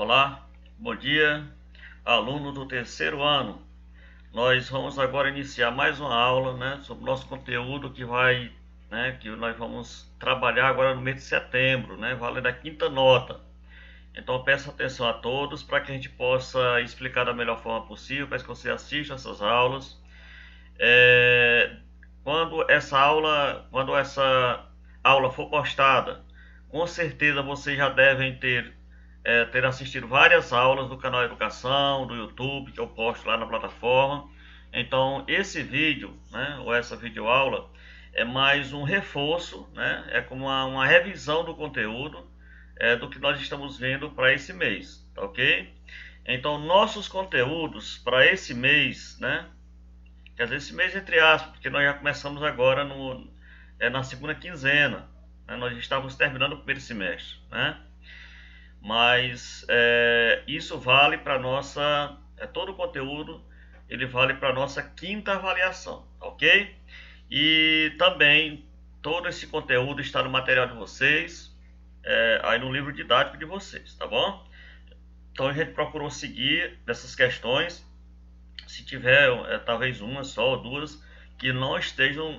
Olá, bom dia, aluno do terceiro ano. Nós vamos agora iniciar mais uma aula, sobre o nosso conteúdo que nós vamos trabalhar agora no mês de setembro, valendo a quinta nota. Então peço atenção a todos para que a gente possa explicar da melhor forma possível, para que você assista essas aulas. Quando essa aula for postada, com certeza vocês já devem ter assistido várias aulas do canal Educação, do YouTube, que eu posto lá na plataforma. Então esse vídeo, ou essa videoaula, é mais um reforço, é como uma revisão do conteúdo do que nós estamos vendo para esse mês, tá ok? Então nossos conteúdos para esse mês, quer dizer, esse mês entre aspas, porque nós já começamos agora na segunda quinzena, nós estávamos terminando o primeiro semestre, mas isso vale para nossa, todo o conteúdo ele vale para nossa quinta avaliação, ok? E também todo esse conteúdo está no material de vocês, aí no livro didático de vocês, tá bom? Então a gente procurou seguir essas questões, se tiver talvez uma só ou duas que não estejam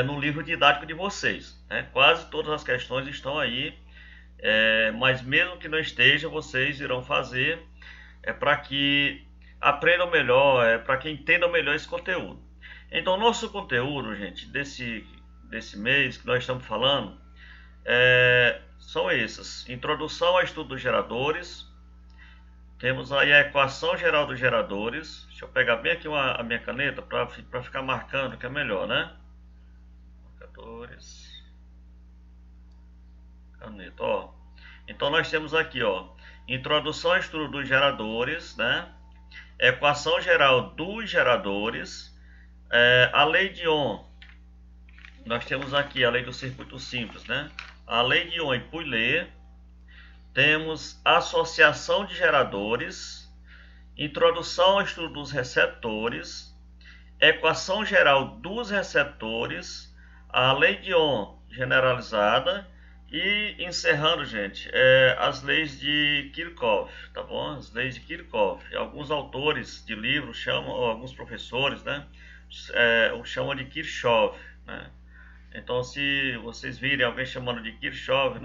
no livro didático de vocês, quase todas as questões estão aí. Mas mesmo que não esteja, vocês irão fazer para que aprendam melhor, para que entendam melhor esse conteúdo. Então, nosso conteúdo, gente, desse mês que nós estamos falando, são esses: introdução ao estudo dos geradores. Temos aí a equação geral dos geradores. Deixa eu pegar bem aqui a minha caneta para ficar marcando, que é melhor, Marcadores. Caneta, ó. Então nós temos aqui, introdução ao estudo dos geradores, equação geral dos geradores, a lei de Ohm. Nós temos aqui a lei do circuito simples, a lei de Ohm e Pouillet. Temos associação de geradores, introdução ao estudo dos receptores, equação geral dos receptores, a lei de Ohm generalizada. E encerrando, gente, as leis de Kirchhoff, tá bom? As leis de Kirchhoff. Alguns autores de livros chamam, ou alguns professores, o chamam de Kirchhoff, Então, se vocês virem alguém chamando de Kirchhoff,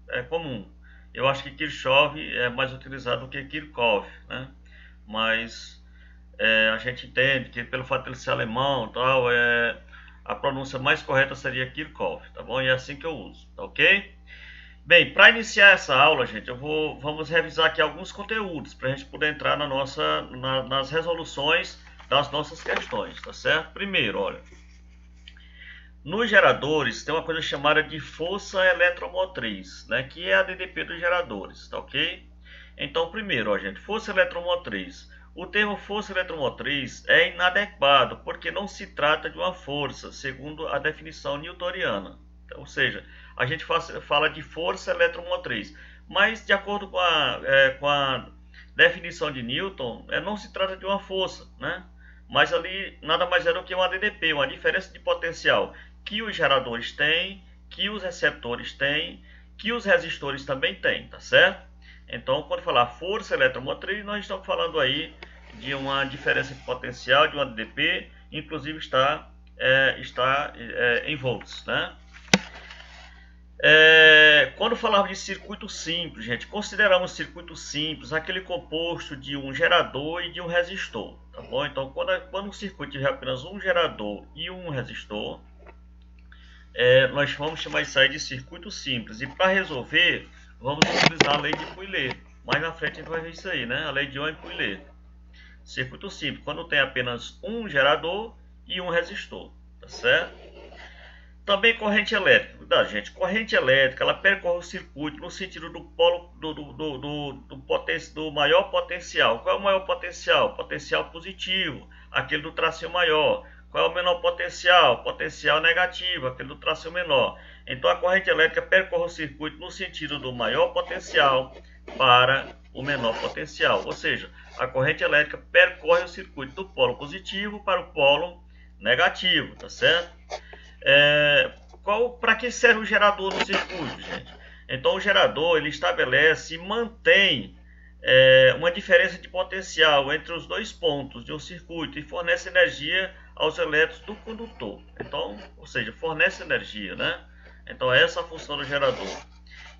é comum. Eu acho que Kirchhoff é mais utilizado do que Kirchhoff, Mas a gente entende que pelo fato de ele ser alemão, tal, a pronúncia mais correta seria Kirchhoff, tá bom? E é assim que eu uso, tá ok? Bem, para iniciar essa aula, gente, vamos revisar aqui alguns conteúdos para a gente poder entrar nas resoluções das nossas questões, tá certo? Primeiro, olha, nos geradores tem uma coisa chamada de força eletromotriz, que é a DDP dos geradores, tá ok? Então, primeiro, ó, gente, força eletromotriz. O termo força eletromotriz é inadequado porque não se trata de uma força, segundo a definição newtoniana. Então, ou seja, a gente fala de força eletromotriz, mas de acordo com a definição de Newton, não se trata de uma força, Mas ali nada mais é do que uma DDP, uma diferença de potencial que os geradores têm, que os receptores têm, que os resistores também têm, tá certo? Então, quando falar força eletromotriz, nós estamos falando aí de uma diferença de potencial, de uma DDP, inclusive está em volts, Quando falamos de circuito simples, gente, consideramos circuito simples aquele composto de um gerador e de um resistor, tá bom? Então, quando o circuito tiver apenas um gerador e um resistor, nós vamos chamar isso aí de circuito simples. E para resolver, vamos utilizar a lei de Pouillet. Mais na frente a gente vai ver isso aí, A lei de Ohm e Pouillet. Circuito simples, quando tem apenas um gerador e um resistor, tá certo? Também corrente elétrica. Cuidado, gente. Corrente elétrica, ela percorre o circuito no sentido do polo do maior potencial. Qual é o maior potencial? Potencial positivo, aquele do tracinho maior. Qual é o menor potencial? Potencial negativo, aquele do tracinho menor. Então a corrente elétrica percorre o circuito no sentido do maior potencial para o menor potencial. Ou seja, a corrente elétrica percorre o circuito do polo positivo para o polo negativo, tá certo? Para que serve o gerador no circuito, gente? Então o gerador ele estabelece e mantém uma diferença de potencial entre os dois pontos de um circuito e fornece energia aos elétrons do condutor. Então, ou seja, fornece energia, né? Então essa é a função do gerador.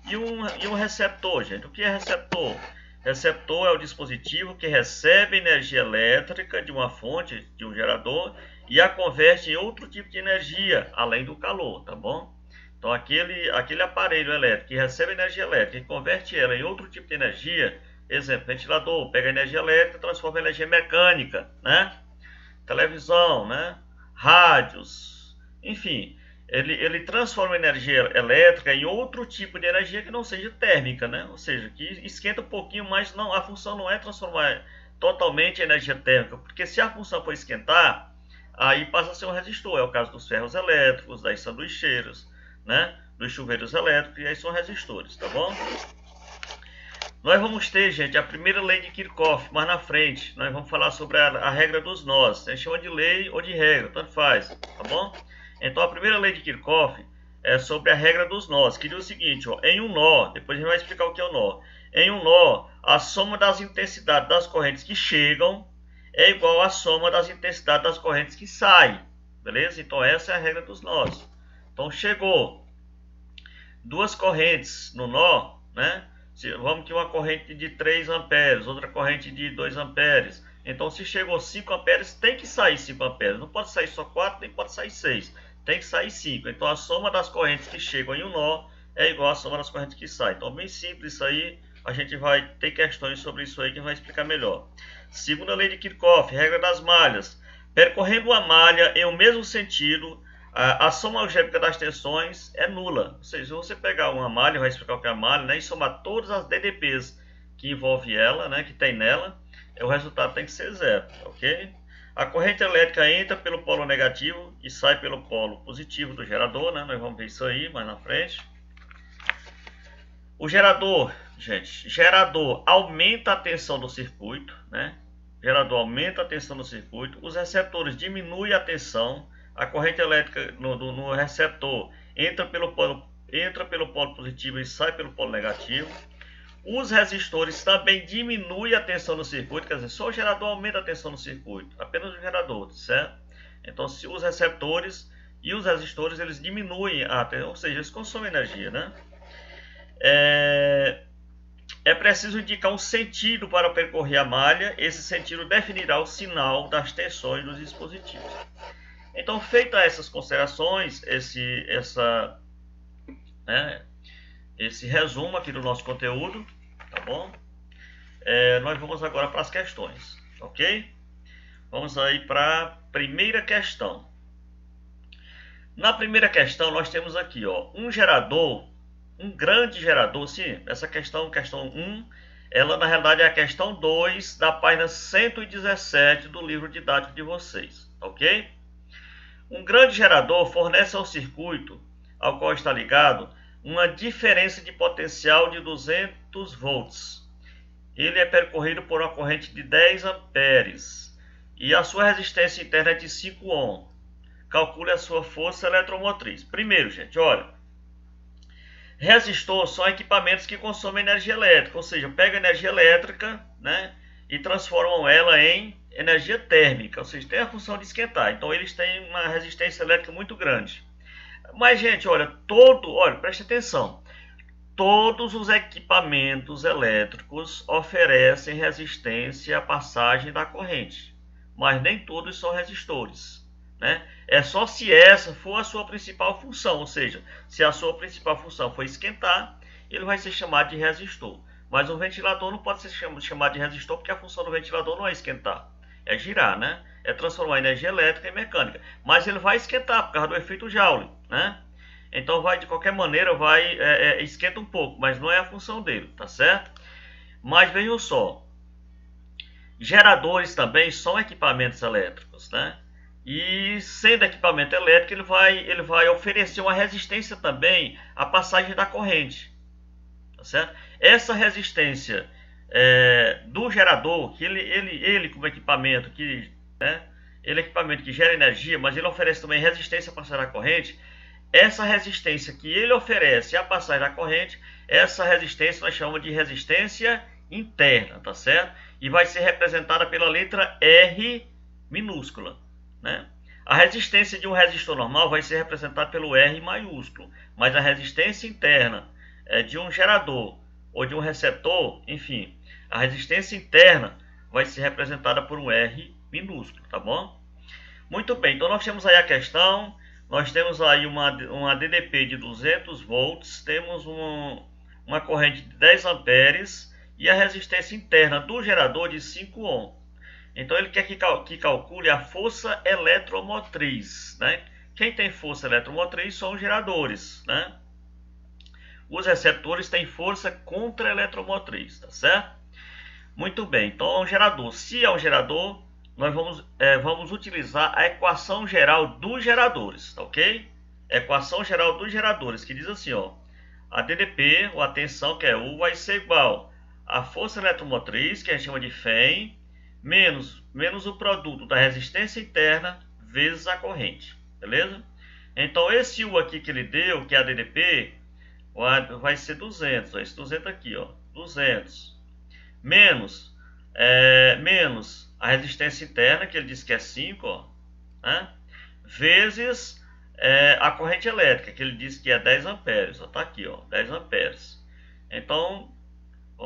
E um receptor, gente. O que é receptor? Receptor é o dispositivo que recebe energia elétrica de uma fonte, de um gerador, e a converte em outro tipo de energia, além do calor, tá bom? Então aquele aparelho elétrico que recebe energia elétrica e converte ela em outro tipo de energia, exemplo, ventilador, pega energia elétrica e transforma em energia mecânica, né? Televisão, né? Rádios, enfim, ele transforma a energia elétrica em outro tipo de energia que não seja térmica, né? Ou seja, que esquenta um pouquinho, mas não, a função não é transformar totalmente a energia térmica, porque se a função for esquentar, aí passa a ser um resistor. É o caso dos ferros elétricos, das sanduicheiras, né? Dos chuveiros elétricos, e aí são resistores, tá bom? Nós vamos ter, gente, a primeira lei de Kirchhoff mais na frente. Nós vamos falar sobre a regra dos nós. A gente chama de lei ou de regra, tanto faz, tá bom? Então a primeira lei de Kirchhoff é sobre a regra dos nós, que diz o seguinte, ó, em um nó, depois a gente vai explicar o que é o nó. Em um nó, a soma das intensidades das correntes que chegam é igual à soma das intensidades das correntes que saem, beleza? Então essa é a regra dos nós. Então chegou duas correntes no nó, né? Vamos que uma corrente de 3 amperes, outra corrente de 2 amperes. Então, se chegou 5 amperes, tem que sair 5 amperes. Não pode sair só 4, nem pode sair 6. Tem que sair 5. Então, a soma das correntes que chegam em um nó é igual à soma das correntes que saem. Então, bem simples isso aí. A gente vai ter questões sobre isso aí que vai explicar melhor. Segunda lei de Kirchhoff, regra das malhas. Percorrendo uma malha em um mesmo sentido, a soma algébrica das tensões é nula. Ou seja, se você pegar uma malha, vai explicar o que é a malha, né, e somar todas as DDPs que envolve ela, né, que tem nela, o resultado tem que ser zero, ok? A corrente elétrica entra pelo polo negativo e sai pelo polo positivo do gerador, né? Nós vamos ver isso aí mais na frente. O gerador, gente, gerador aumenta a tensão do circuito, né? Gerador aumenta a tensão do circuito, os receptores diminuem a tensão, a corrente elétrica no receptor entra pelo polo positivo e sai pelo polo negativo. Os resistores também diminuem a tensão no circuito, quer dizer, só o gerador aumenta a tensão no circuito, apenas o gerador, certo? Então, se os receptores e os resistores, eles diminuem a tensão, ou seja, eles consomem energia, né? É preciso indicar um sentido para percorrer a malha, esse sentido definirá o sinal das tensões dos dispositivos. Então, feitas essas considerações, esse resumo aqui do nosso conteúdo, tá bom? Nós vamos agora para as questões, ok? Vamos aí para a primeira questão. Na primeira questão, nós temos aqui, ó, um gerador, um grande gerador, sim, essa questão 1, ela na realidade é a questão 2 da página 117 do livro didático de vocês, ok? Um grande gerador fornece ao circuito ao qual está ligado uma diferença de potencial de 200 volts. Ele é percorrido por uma corrente de 10 amperes e a sua resistência interna é de 5 ohm. Calcule a sua força eletromotriz. Primeiro, gente, olha, resistor são equipamentos que consomem energia elétrica, ou seja, pegam energia elétrica, né, e transformam ela em energia térmica, ou seja, tem a função de esquentar. Então eles têm uma resistência elétrica muito grande. Mas, gente, olha, preste atenção. Todos os equipamentos elétricos oferecem resistência à passagem da corrente, mas nem todos são resistores, né? É só se essa for a sua principal função, ou seja, se a sua principal função for esquentar, ele vai ser chamado de resistor. Mas um ventilador não pode ser chamado de resistor, porque a função do ventilador não é esquentar, é girar, né? É transformar energia elétrica em mecânica. Mas ele vai esquentar por causa do efeito Joule, né? Então vai, de qualquer maneira, esquenta um pouco, mas não é a função dele, tá certo? Mas vejam só, geradores também são equipamentos elétricos, né? E sendo equipamento elétrico, ele vai oferecer uma resistência também à passagem da corrente, tá certo? Essa resistência do gerador, que ele como equipamento que, né, ele é equipamento que gera energia, mas ele oferece também resistência à passagem da corrente. Essa resistência que ele oferece à passagem da corrente Essa resistência nós chamamos de resistência interna, tá certo? E vai ser representada pela letra R minúscula, né? A resistência de um resistor normal vai ser representada pelo R maiúsculo, mas a resistência interna de um gerador ou de um receptor, enfim, a resistência interna vai ser representada por um R minúsculo, tá bom? Muito bem, então nós temos aí a questão, nós temos aí uma DDP de 200 volts, temos uma corrente de 10 amperes e a resistência interna do gerador de 5 ohm. Então ele quer que calcule a força eletromotriz, né? Quem tem força eletromotriz são os geradores, né? Os receptores têm força contra-eletromotriz, tá certo? Muito bem, então é um gerador. Se é um gerador, nós vamos utilizar a equação geral dos geradores, tá ok? Equação geral dos geradores, que diz assim, ó, a DDP, ou a tensão, que é U, vai ser igual a força eletromotriz, que a gente chama de Fm, menos o produto da resistência interna vezes a corrente, beleza? Então esse U aqui que ele deu, que é a DDP, vai ser 200, ó, esse 200 aqui, ó, 200, menos a resistência interna, que ele disse que é 5, ó, né? Vezes a corrente elétrica, que ele disse que é 10 amperes, ó, tá aqui, ó, 10 amperes. Então,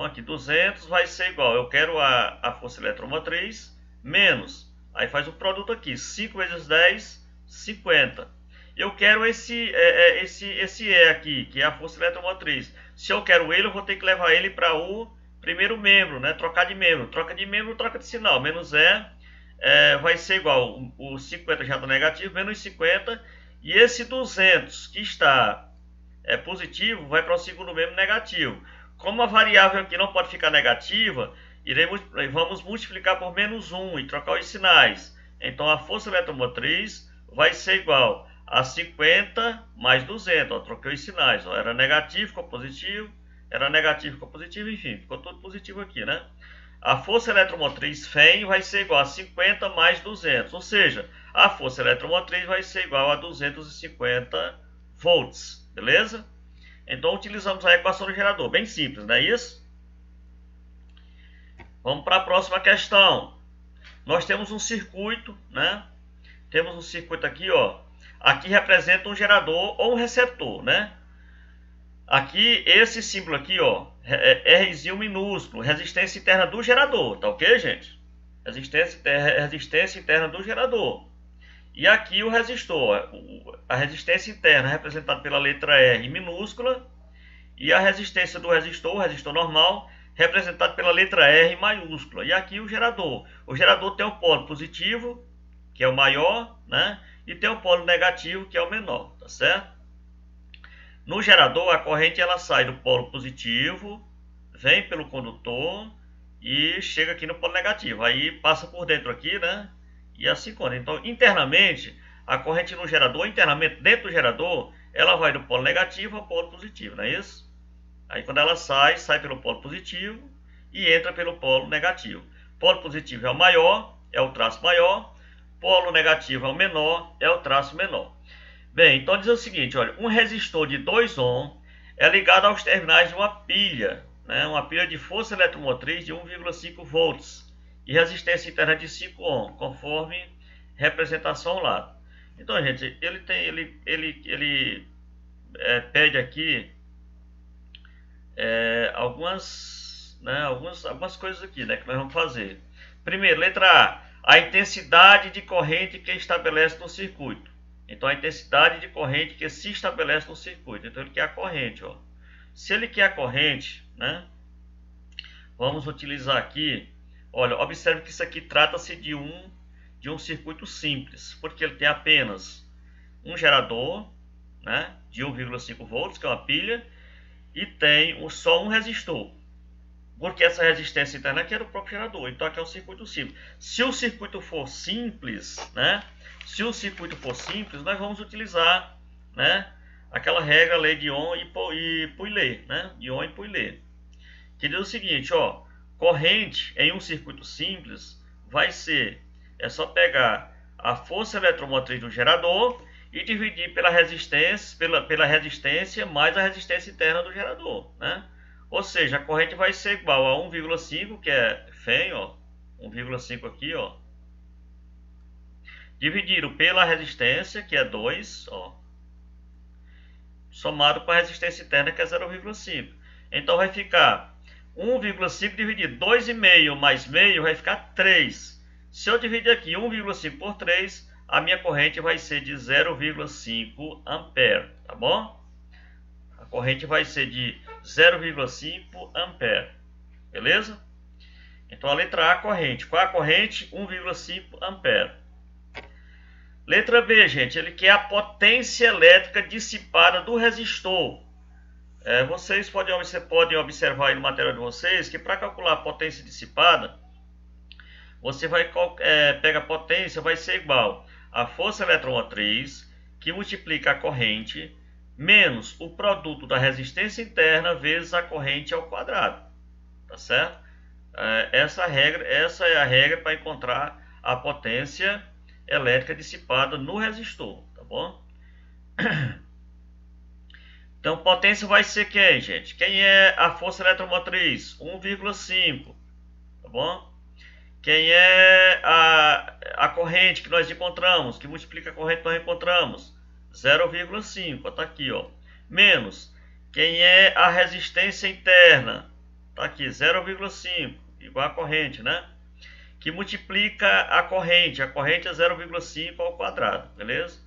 aqui 200 vai ser igual, eu quero a força eletromotriz, menos, aí faz o produto aqui, 5 vezes 10, 50. Eu quero esse E aqui, que é a força eletromotriz. Se eu quero ele, eu vou ter que levar ele para o primeiro membro, né? Troca de membro, troca de sinal. Menos vai ser igual, o 50 já está negativo, menos 50. E esse 200 que está positivo vai para o segundo membro negativo. Como a variável aqui não pode ficar negativa, vamos multiplicar por menos 1 e trocar os sinais. Então a força eletromotriz vai ser igual a 50 mais 200. Ó, troquei os sinais. Ó, era negativo, ficou positivo. Era negativo, ficou positivo, enfim, ficou tudo positivo aqui, né? A força eletromotriz Fm vai ser igual a 50 mais 200, ou seja, a força eletromotriz vai ser igual a 250 volts, beleza? Então utilizamos a equação do gerador, bem simples, não é isso? Vamos para a próxima questão. Nós temos um circuito, né? Temos um circuito aqui, ó. Aqui representa um gerador ou um receptor, né? Aqui, esse símbolo aqui, ó, Rzinho minúsculo, resistência interna do gerador, tá ok, gente? Resistência interna do gerador. E aqui o resistor, a resistência interna representada pela letra R minúscula, e a resistência do resistor, o resistor normal, representado pela letra R maiúscula. E aqui o gerador. O gerador tem o polo positivo, que é o maior, né? E tem o polo negativo, que é o menor, tá certo? No gerador, a corrente ela sai do polo positivo, vem pelo condutor e chega aqui no polo negativo. Aí passa por dentro aqui, né? E assim conta. Então, internamente, a corrente no gerador, internamente dentro do gerador, ela vai do polo negativo ao polo positivo, não é isso? Aí quando ela sai pelo polo positivo e entra pelo polo negativo. Polo positivo é o maior, é o traço maior. Polo negativo é o menor, é o traço menor. Bem, então diz o seguinte, olha, um resistor de 2 ohm é ligado aos terminais de uma pilha, né, uma pilha de força eletromotriz de 1,5 volts e resistência interna de 5 ohm, conforme representação ao lado. Então, gente, ele pede aqui algumas coisas aqui, né, que nós vamos fazer. Primeiro, letra A intensidade de corrente que estabelece no circuito. Então, a intensidade de corrente que se estabelece no circuito. Então, ele quer a corrente, ó. Se ele quer a corrente, né, vamos utilizar aqui, olha, observe que isso aqui trata-se de um circuito simples, porque ele tem apenas um gerador, né, de 1,5 volts, que é uma pilha, e tem só um resistor, porque essa resistência interna aqui era o próprio gerador. Então aqui é um circuito simples. Se o circuito for simples, né, nós vamos utilizar, né, aquela regra, lei de Ohm e Pouillet, né, de Ohm e Pouillet, que diz o seguinte, ó, corrente em um circuito simples vai ser, é só pegar a força eletromotriz do gerador e dividir pela resistência mais a resistência interna do gerador, né? Ou seja, a corrente vai ser igual a 1,5, que é FEM, ó, 1,5 aqui, ó, dividido pela resistência, que é 2, ó, somado com a resistência interna, que é 0,5. Então vai ficar 1,5 dividido 2,5 mais meio vai ficar 3. Se eu dividir aqui 1,5 por 3, a minha corrente vai ser de 0,5 ampere, tá bom? A corrente vai ser de 0,5 ampere, beleza? Então a letra A, corrente. Qual é a corrente? 1,5 ampere. Letra B, gente, ele quer a potência elétrica dissipada do resistor. Vocês podem observar aí no material de vocês que para calcular a potência dissipada, você vai pega a potência, vai ser igual a força eletromotriz, que multiplica a corrente, menos o produto da resistência interna vezes a corrente ao quadrado. Tá certo? Essa é a regra para encontrar a potência elétrica dissipada no resistor, tá bom? Então, potência vai ser quem, gente? Quem é a força eletromotriz? 1,5, tá bom? Quem é a corrente que nós encontramos, que multiplica a corrente que nós encontramos? 0,5, tá aqui, ó. Menos, quem é a resistência interna? Tá aqui, 0,5, igual a corrente, né? Que multiplica a corrente é 0,5 ao quadrado, beleza?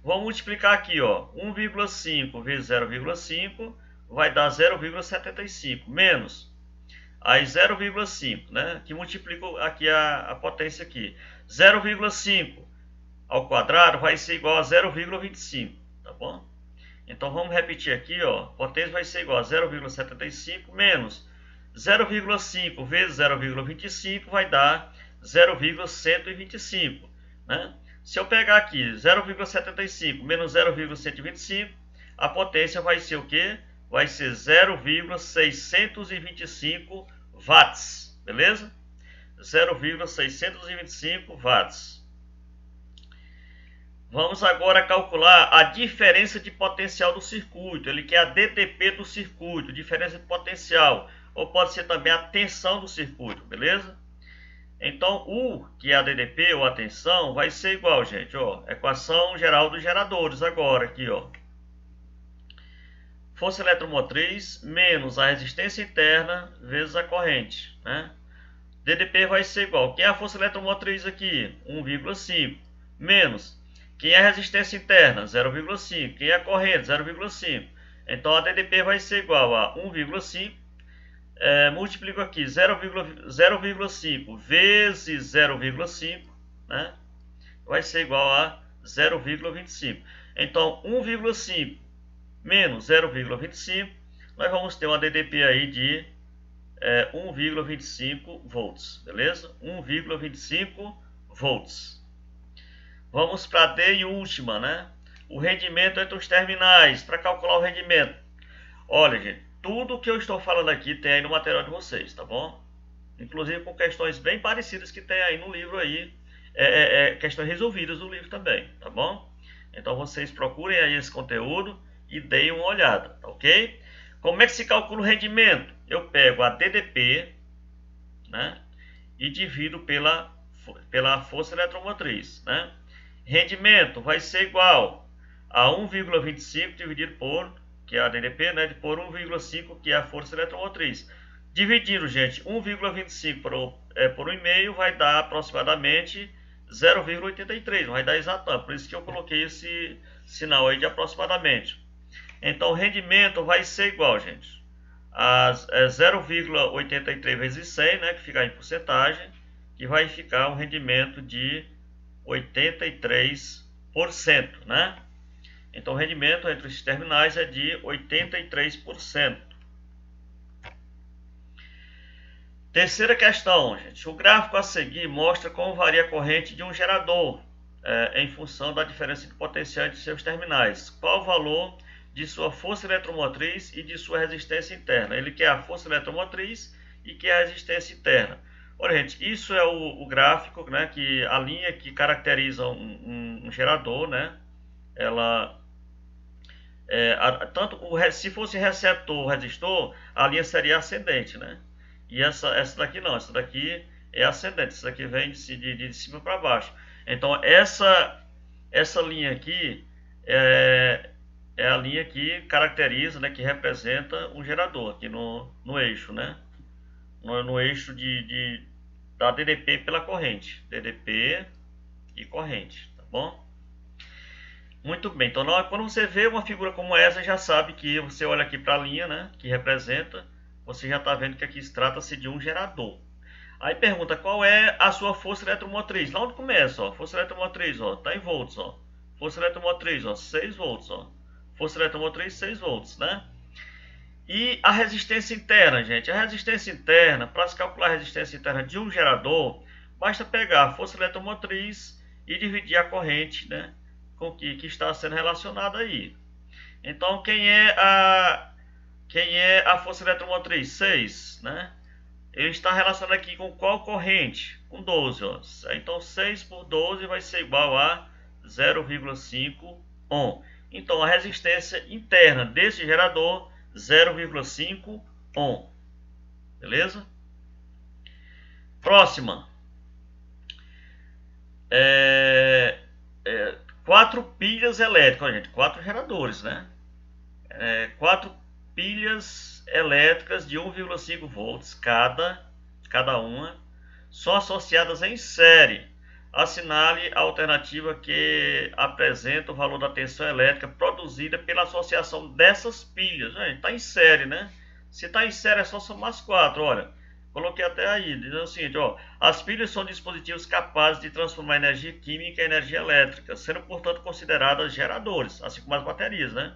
Vamos multiplicar aqui, ó, 1,5 vezes 0,5 vai dar 0,75, menos aí 0,5, né, que multiplica aqui a potência aqui. 0,5 ao quadrado vai ser igual a 0,25, tá bom? Então vamos repetir aqui, ó, potência vai ser igual a 0,75 menos 0,5 vezes 0,25 vai dar 0,125, né? Se eu pegar aqui 0,75 menos 0,125, a potência vai ser o quê? Vai ser 0,625 watts, beleza? 0,625 watts. Vamos agora calcular a diferença de potencial do circuito. Ele quer a DTP do circuito, diferença de potencial, ou pode ser também a tensão do circuito, beleza? Então, U, que é a DTP ou a tensão, vai ser igual, gente, ó, equação geral dos geradores agora, aqui, ó. Força eletromotriz menos a resistência interna vezes a corrente, né? DTP vai ser igual, quem é a força eletromotriz aqui? 1,5, menos, quem é a resistência interna? 0,5, quem é a corrente? 0,5. Então, a DTP vai ser igual a 1,5, multiplico aqui 0,5 vezes 0,5, né? Vai ser igual a 0,25. Então, 1,5 menos 0,25, nós vamos ter uma DTP aí de 1,25 volts, beleza? 1,25 volts. Vamos para a D e última, né? O rendimento entre os terminais. Para calcular o rendimento, olha, gente, tudo que eu estou falando aqui tem aí no material de vocês, tá bom? Inclusive com questões bem parecidas que tem aí no livro aí, questões resolvidas no livro também, tá bom? Então vocês procurem aí esse conteúdo e deem uma olhada, tá ok? Como é que se calcula o rendimento? Eu pego a DTP, né, e divido pela força eletromotriz, né? Rendimento vai ser igual a 1,25 dividido por, que é a DTP, né, por 1,5, que é a força eletromotriz. Dividindo, gente, 1,25 por 1,5 vai dar aproximadamente 0,83, não vai dar exatamente, por isso que eu coloquei esse sinal aí de aproximadamente. Então, o rendimento vai ser igual, gente, a 0,83 vezes 100, né, que fica em porcentagem, que vai ficar um rendimento de 83%, né? Então, o rendimento entre os terminais é de 83%. Terceira questão, gente. O gráfico a seguir mostra como varia a corrente de um gerador em função da diferença de potencial entre seus terminais. Qual o valor de sua força eletromotriz e de sua resistência interna? Ele quer a força eletromotriz e quer a resistência interna. Olha, gente, isso é o gráfico, né, que a linha que caracteriza um gerador, né? ela se fosse receptor ou resistor, a linha seria ascendente, né? E essa daqui não, essa daqui é ascendente, essa daqui vem de cima para baixo. Então essa linha aqui é a linha que caracteriza, né, que representa um gerador aqui no eixo, né? No eixo da DDP pela corrente, DDP e corrente, tá bom? Muito bem, então quando você vê uma figura como essa, já sabe que você olha aqui para a linha, né, que representa, você já está vendo que aqui trata-se de um gerador. Aí pergunta qual é a sua força eletromotriz. Lá onde começa, ó, força eletromotriz, ó, tá em volts, ó. Força eletromotriz, ó, 6 volts, ó. Força eletromotriz, 6 volts, né? E a resistência interna, gente. A resistência interna, para se calcular a resistência interna de um gerador, basta pegar a força eletromotriz e dividir a corrente, né, com que está sendo relacionada aí. Então, quem é a força eletromotriz? 6, né? Ele está relacionado aqui com qual corrente? Com 12, ó. Então 6 por 12 vai ser igual a 0,5 ohm. Então a resistência interna desse gerador, 0,5 ohm. Beleza? Próxima. 4 pilhas elétricas, gente. 4 geradores, né? 4 pilhas elétricas de 1,5 volts cada uma, são associadas em série. Assinale a alternativa que apresenta o valor da tensão elétrica produzida pela associação dessas pilhas. Está em série, né? Se está em série é só somar as 4, olha. Coloquei até aí, dizendo o seguinte, ó, as pilhas são dispositivos capazes de transformar energia química em energia elétrica, sendo, portanto, consideradas geradores, assim como as baterias, né?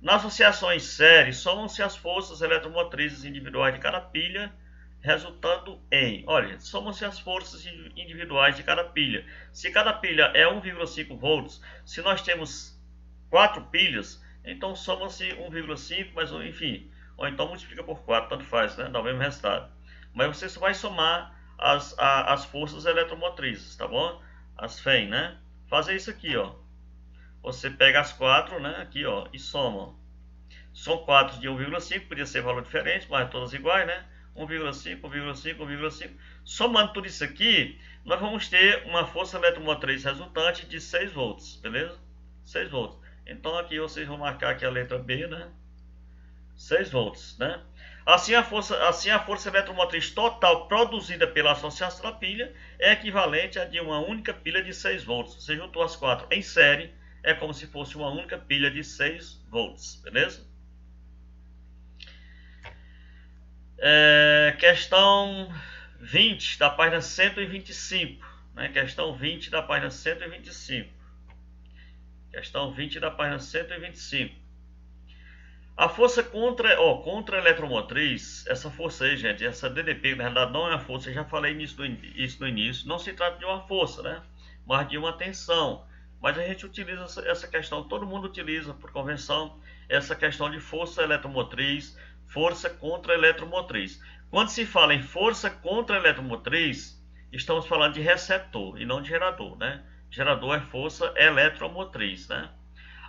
Na associação em série, somam-se as forças eletromotrizes individuais de cada pilha, resultando em... Olha, somam-se as forças individuais de cada pilha. Se cada pilha é 1,5 volts, se nós temos 4 pilhas, então soma-se 1,5, mas enfim, ou então multiplica por 4, tanto faz, né? Dá o mesmo resultado. Mas você só vai somar as forças eletromotrizes, tá bom? As FEM, né? Fazer isso aqui, ó. Você pega as 4, né, aqui, ó, e soma. São 4 de 1,5, podia ser valor diferente, mas todas iguais, né? 1,5, 1,5, 1,5. Somando tudo isso aqui, nós vamos ter uma força eletromotriz resultante de 6 volts, beleza? 6 volts. Então aqui vocês vão marcar aqui a letra B, né? 6 volts, né? Assim a força eletromotriz total produzida pela associação da pilha é equivalente a de uma única pilha de 6 volts. Você juntou as 4 em série, é como se fosse uma única pilha de 6 volts, beleza? Questão 20 da página 125, né? Questão 20 da página 125. Questão 20 da página 125. A força contra a eletromotriz, essa força aí, gente, essa DDP, na realidade não é uma força, eu já falei isso no início, não se trata de uma força, né? Mas de uma tensão. Mas a gente utiliza essa questão, todo mundo utiliza por convenção, essa questão de força eletromotriz, força contra eletromotriz. Quando se fala em força contra eletromotriz, estamos falando de receptor e não de gerador, né? Gerador é força eletromotriz, né?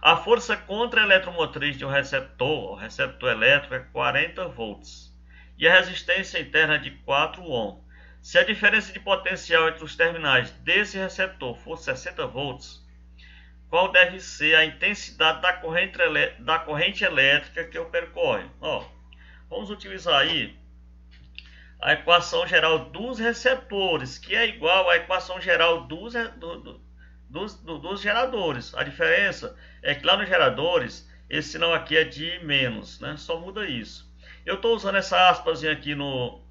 A força contra eletromotriz de um receptor, o receptor elétrico, é 40 volts. E a resistência interna é de 4 ohm. Se a diferença de potencial entre os terminais desse receptor for 60 volts, qual deve ser a intensidade da corrente elétrica que o percorre? Vamos utilizar aí a equação geral dos receptores, que é igual à equação geral dos geradores. A diferença é que lá nos geradores, esse sinal aqui é de menos, né? Só muda isso. Eu estou usando essa aspas aqui no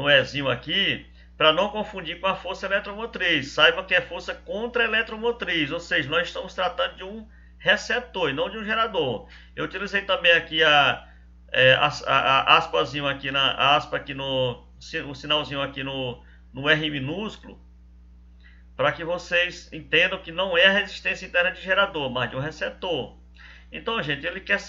Ezinho aqui, para não confundir com a força eletromotriz. Saiba que é força contra eletromotriz, ou seja, nós estamos tratando de um receptor e não de um gerador. Eu utilizei também aqui a aspazinho aqui a aspa aqui o sinalzinho aqui no R minúsculo, para que vocês entendam que não é a resistência interna de gerador, mas de um receptor. Então, gente, ele quer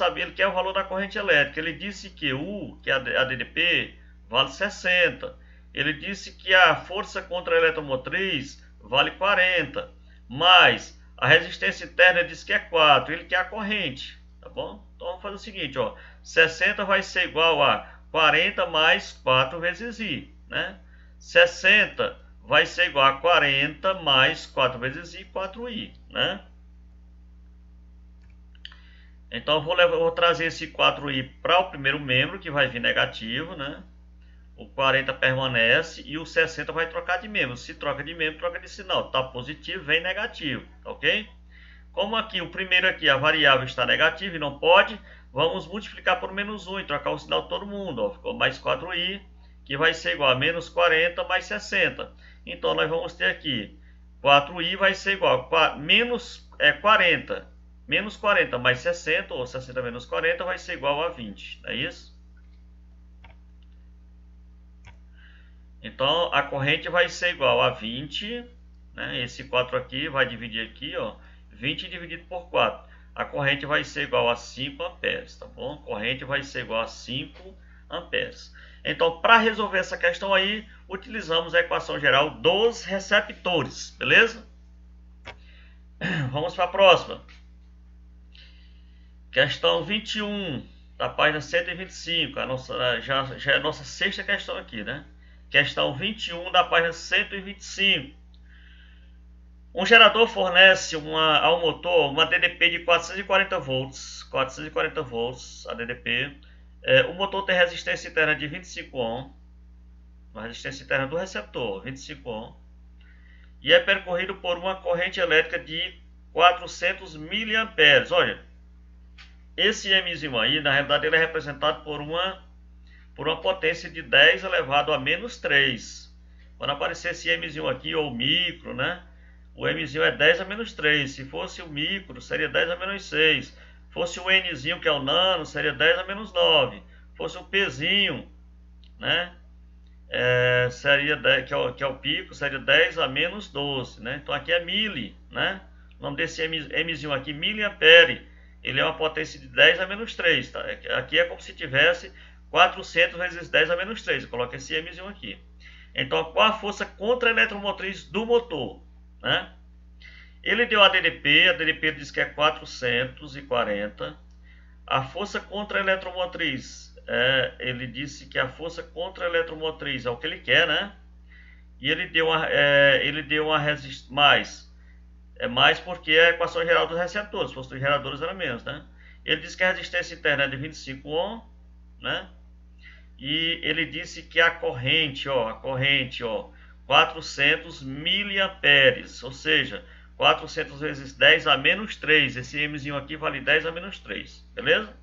o valor da corrente elétrica. Ele disse que U, que é a DDP, vale 60. Ele disse que a força contra a eletromotriz vale 40, mas A resistência interna diz que é 4, ele quer a corrente, tá bom? Então vamos fazer o seguinte, ó, 60 vai ser igual a 40 mais 4 vezes I, né? 60 vai ser igual a 40 mais 4 vezes I, 4I, né? Então eu vou trazer esse 4i para o primeiro membro, que vai vir negativo, né? O 40 permanece e o 60 vai trocar de membro. Se troca de membro, troca de sinal. Tá positivo, vem negativo, tá ok? Como aqui o primeiro aqui, a variável está negativa e não pode, vamos multiplicar por menos 1 e trocar o sinal de todo mundo. Ó. Ficou mais 4i, que vai ser igual a menos 40 mais 60. Então nós vamos ter aqui 4i vai ser igual a menos 40. Menos 40 mais 60, ou 60 menos 40, vai ser igual a 20, não é isso? Então, a corrente vai ser igual a 20, né? Esse 4 aqui vai dividir aqui, ó, 20 dividido por 4. A corrente vai ser igual a 5 amperes, tá bom? A corrente vai ser igual a 5 amperes. Então, para resolver essa questão aí, utilizamos a equação geral dos receptores, beleza? Vamos para a próxima. Questão 21, da página 125, já é a nossa sexta questão aqui, né? Questão 21, da página 125. Um gerador fornece ao motor uma DDP de 440 volts, a DDP. O motor tem resistência interna de 25 ohm, a resistência interna do receptor, 25 ohm, e é percorrido por uma corrente elétrica de 400 miliamperes. Olha, esse Mzinho aí, na realidade, ele é representado por uma potência de 10 elevado a menos 3. Quando aparecer esse Mzinho aqui, ou micro, né? O Mzinho é 10 a menos 3. Se fosse o micro, seria 10 a menos 6. Fosse o Nzinho, que é o nano, seria 10 a menos 9. Fosse o Pzinho, né? Seria 10, que é o pico, seria 10 a menos 12, né? Então aqui é mili, né? O nome desse Mzinho aqui, miliampere. Ele é uma potência de 10 a menos 3, tá? Aqui é como se tivesse 400 vezes 10 a menos 3. Eu coloco esse Mzinho aqui. Então, qual a força contra-eletromotriz do motor, né? Ele deu a DDP diz que é 440. A força contra-eletromotriz, ele disse que a força contra-eletromotriz é o que ele quer, né? E ele deu uma resistência mais. É mais porque é a equação geral dos receptores. Se fosse dos geradores era menos, né? Ele disse que a resistência interna é de 25 ohm, né? E ele disse que a corrente, ó, 400 miliamperes, ou seja, 400 vezes 10 a menos 3. Esse Mzinho aqui vale 10 a menos 3, beleza?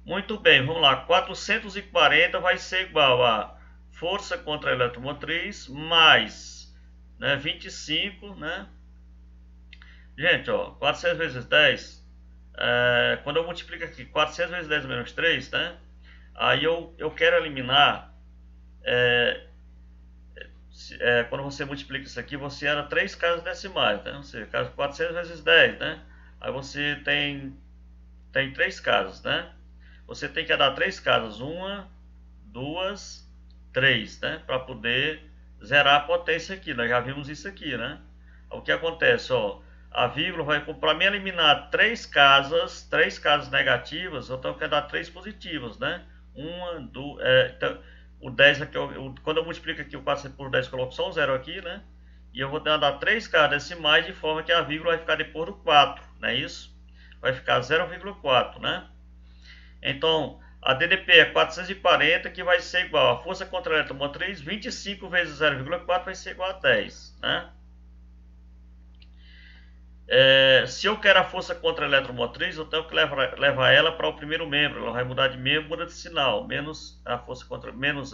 Muito bem, vamos lá. 440 vai ser igual a força contra a eletromotriz mais, né, 25, né? Gente, ó, 400 vezes 10, quando eu multiplico aqui 400 vezes 10 menos 3, né? Aí eu quero eliminar, quando você multiplica isso aqui, você era 3 casas decimais, né? Ou seja, 400 vezes 10, né? Aí você tem 3 casas, né? Você tem que dar 3 casas, 1, 2, 3, né? Para poder zerar a potência aqui, nós já vimos isso aqui, né? O que acontece, ó, a vírgula vai, para mim eliminar 3 casas negativas, então eu quero dar 3 positivas, né? 1, 2, então, o 10 aqui, quando eu multiplico aqui o 400 por 10, eu coloco só um 0 aqui, né? E eu vou dar 3 casas decimais de forma que a vírgula vai ficar depois do 4, não é isso? Vai ficar 0,4, né? Então, a DDP é 440, que vai ser igual a força contra a eletromotriz, 25 vezes 0,4 vai ser igual a 10, né? Se eu quero a força contra a eletromotriz, eu tenho que levar ela para o primeiro membro. Ela vai mudar de membro, muda de sinal. Menos a força contra menos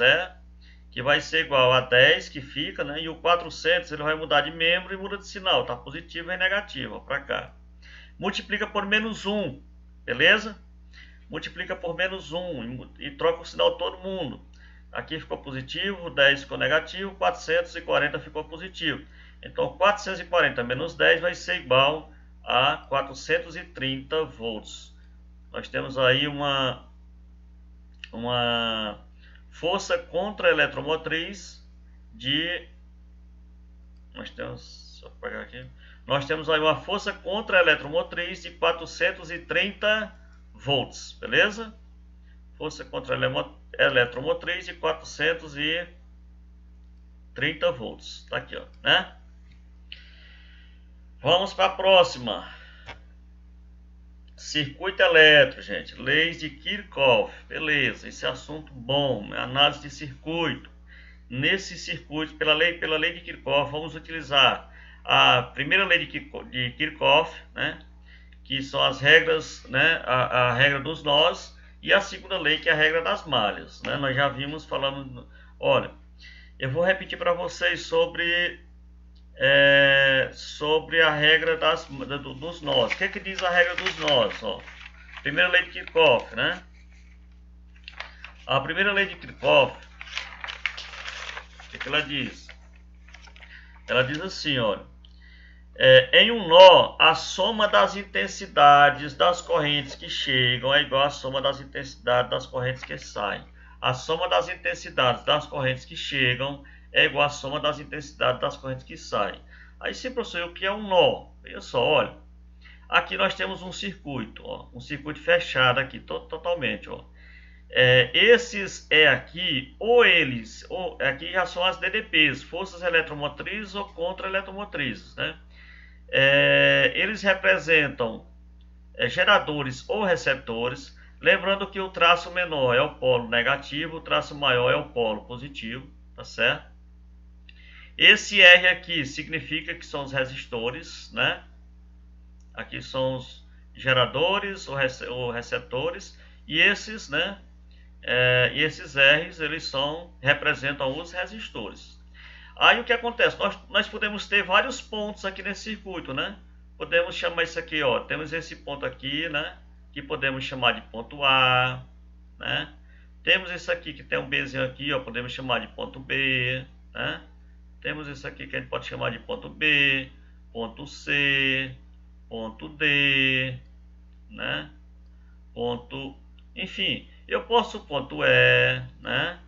que vai ser igual a 10, que fica, né? E o 400 ele vai mudar de membro e muda de sinal. Tá positivo e negativo, para cá. Multiplica por menos 1, beleza? Multiplica por menos 1 e troca o sinal todo mundo. Aqui ficou positivo, 10 ficou negativo, 440 ficou positivo. Então, 440 menos 10 vai ser igual a 430 volts. Nós temos aí uma força contra a eletromotriz de... Nós temos... Só pegar aqui. nós temos aí uma força contra-eletromotriz de 430 volts, beleza? Força contra-eletromotriz de 430 volts, tá aqui, ó, né? Vamos para a próxima. Circuito elétrico, gente. Leis de Kirchhoff. Beleza, esse assunto bom. Análise de circuito. Nesse circuito, pela lei de Kirchhoff, vamos utilizar a primeira lei de Kirchhoff, né? Que são as regras, né? A regra dos nós. E a segunda lei, que é a regra das malhas, né? Nós já vimos falando. Olha, eu vou repetir para vocês sobre a regra dos nós. O que diz a regra dos nós? Ó, primeira lei de Kirchhoff, né? A primeira lei de Kirchhoff, o que ela diz? Ela diz assim, olha, em um nó, a soma das intensidades das correntes que chegam é igual à soma das intensidades das correntes que saem. A soma das intensidades das correntes que chegam é igual à soma das intensidades das correntes que saem. Aí, sim, professor, o que é um nó? Veja só, olha. Aqui nós temos um circuito, ó, um circuito fechado aqui, totalmente, ó. Esses aqui, aqui já são as DDPs, forças eletromotrizes ou contra-eletromotrizes, né? Eles representam geradores ou receptores. Lembrando que o traço menor é o polo negativo, o traço maior é o polo positivo, tá certo? Esse R aqui significa que são os resistores, né? Aqui são os geradores ou receptores, e esses, né? E esses R's, eles representam os resistores. Aí o que acontece? Nós podemos ter vários pontos aqui nesse circuito, né? Podemos chamar isso aqui, ó. Temos esse ponto aqui, né? Que podemos chamar de ponto A, né? Temos esse aqui que tem um Bzinho aqui, ó. Podemos chamar de ponto B, né? Temos isso aqui que a gente pode chamar de ponto B, ponto C, ponto D, né? Enfim, eu posso ponto E, né?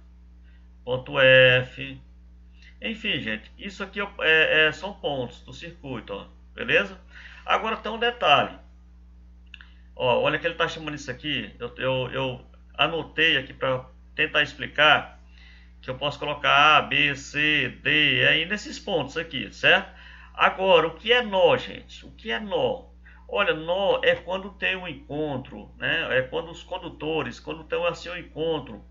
Ponto F. Enfim, gente, isso aqui são pontos do circuito, ó, beleza? Agora tem um detalhe. Ó, olha que ele está chamando isso aqui. Eu anotei aqui para tentar explicar que eu posso colocar A, B, C, D, aí nesses pontos aqui, certo? Agora, o que é nó, gente? O que é nó? Olha, nó é quando tem um encontro, né? É quando os condutores, quando tem assim um encontro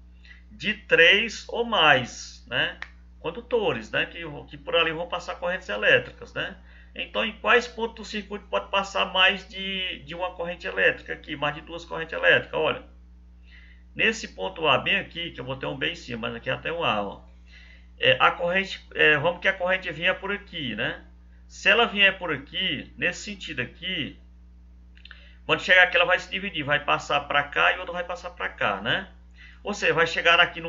de 3 ou mais, né? Condutores, né? Que por ali vão passar correntes elétricas, né? Então, em quais pontos do circuito pode passar mais de uma corrente elétrica aqui, mais de duas correntes elétricas? Olha, nesse ponto A, bem aqui, que eu vou ter um B em cima, mas aqui até um A, ó. A corrente, vamos que a corrente vinha por aqui, né? Se ela vier por aqui, nesse sentido aqui, quando chegar aqui ela vai se dividir, vai passar para cá e outra vai passar para cá, né? Ou seja, vai chegar aqui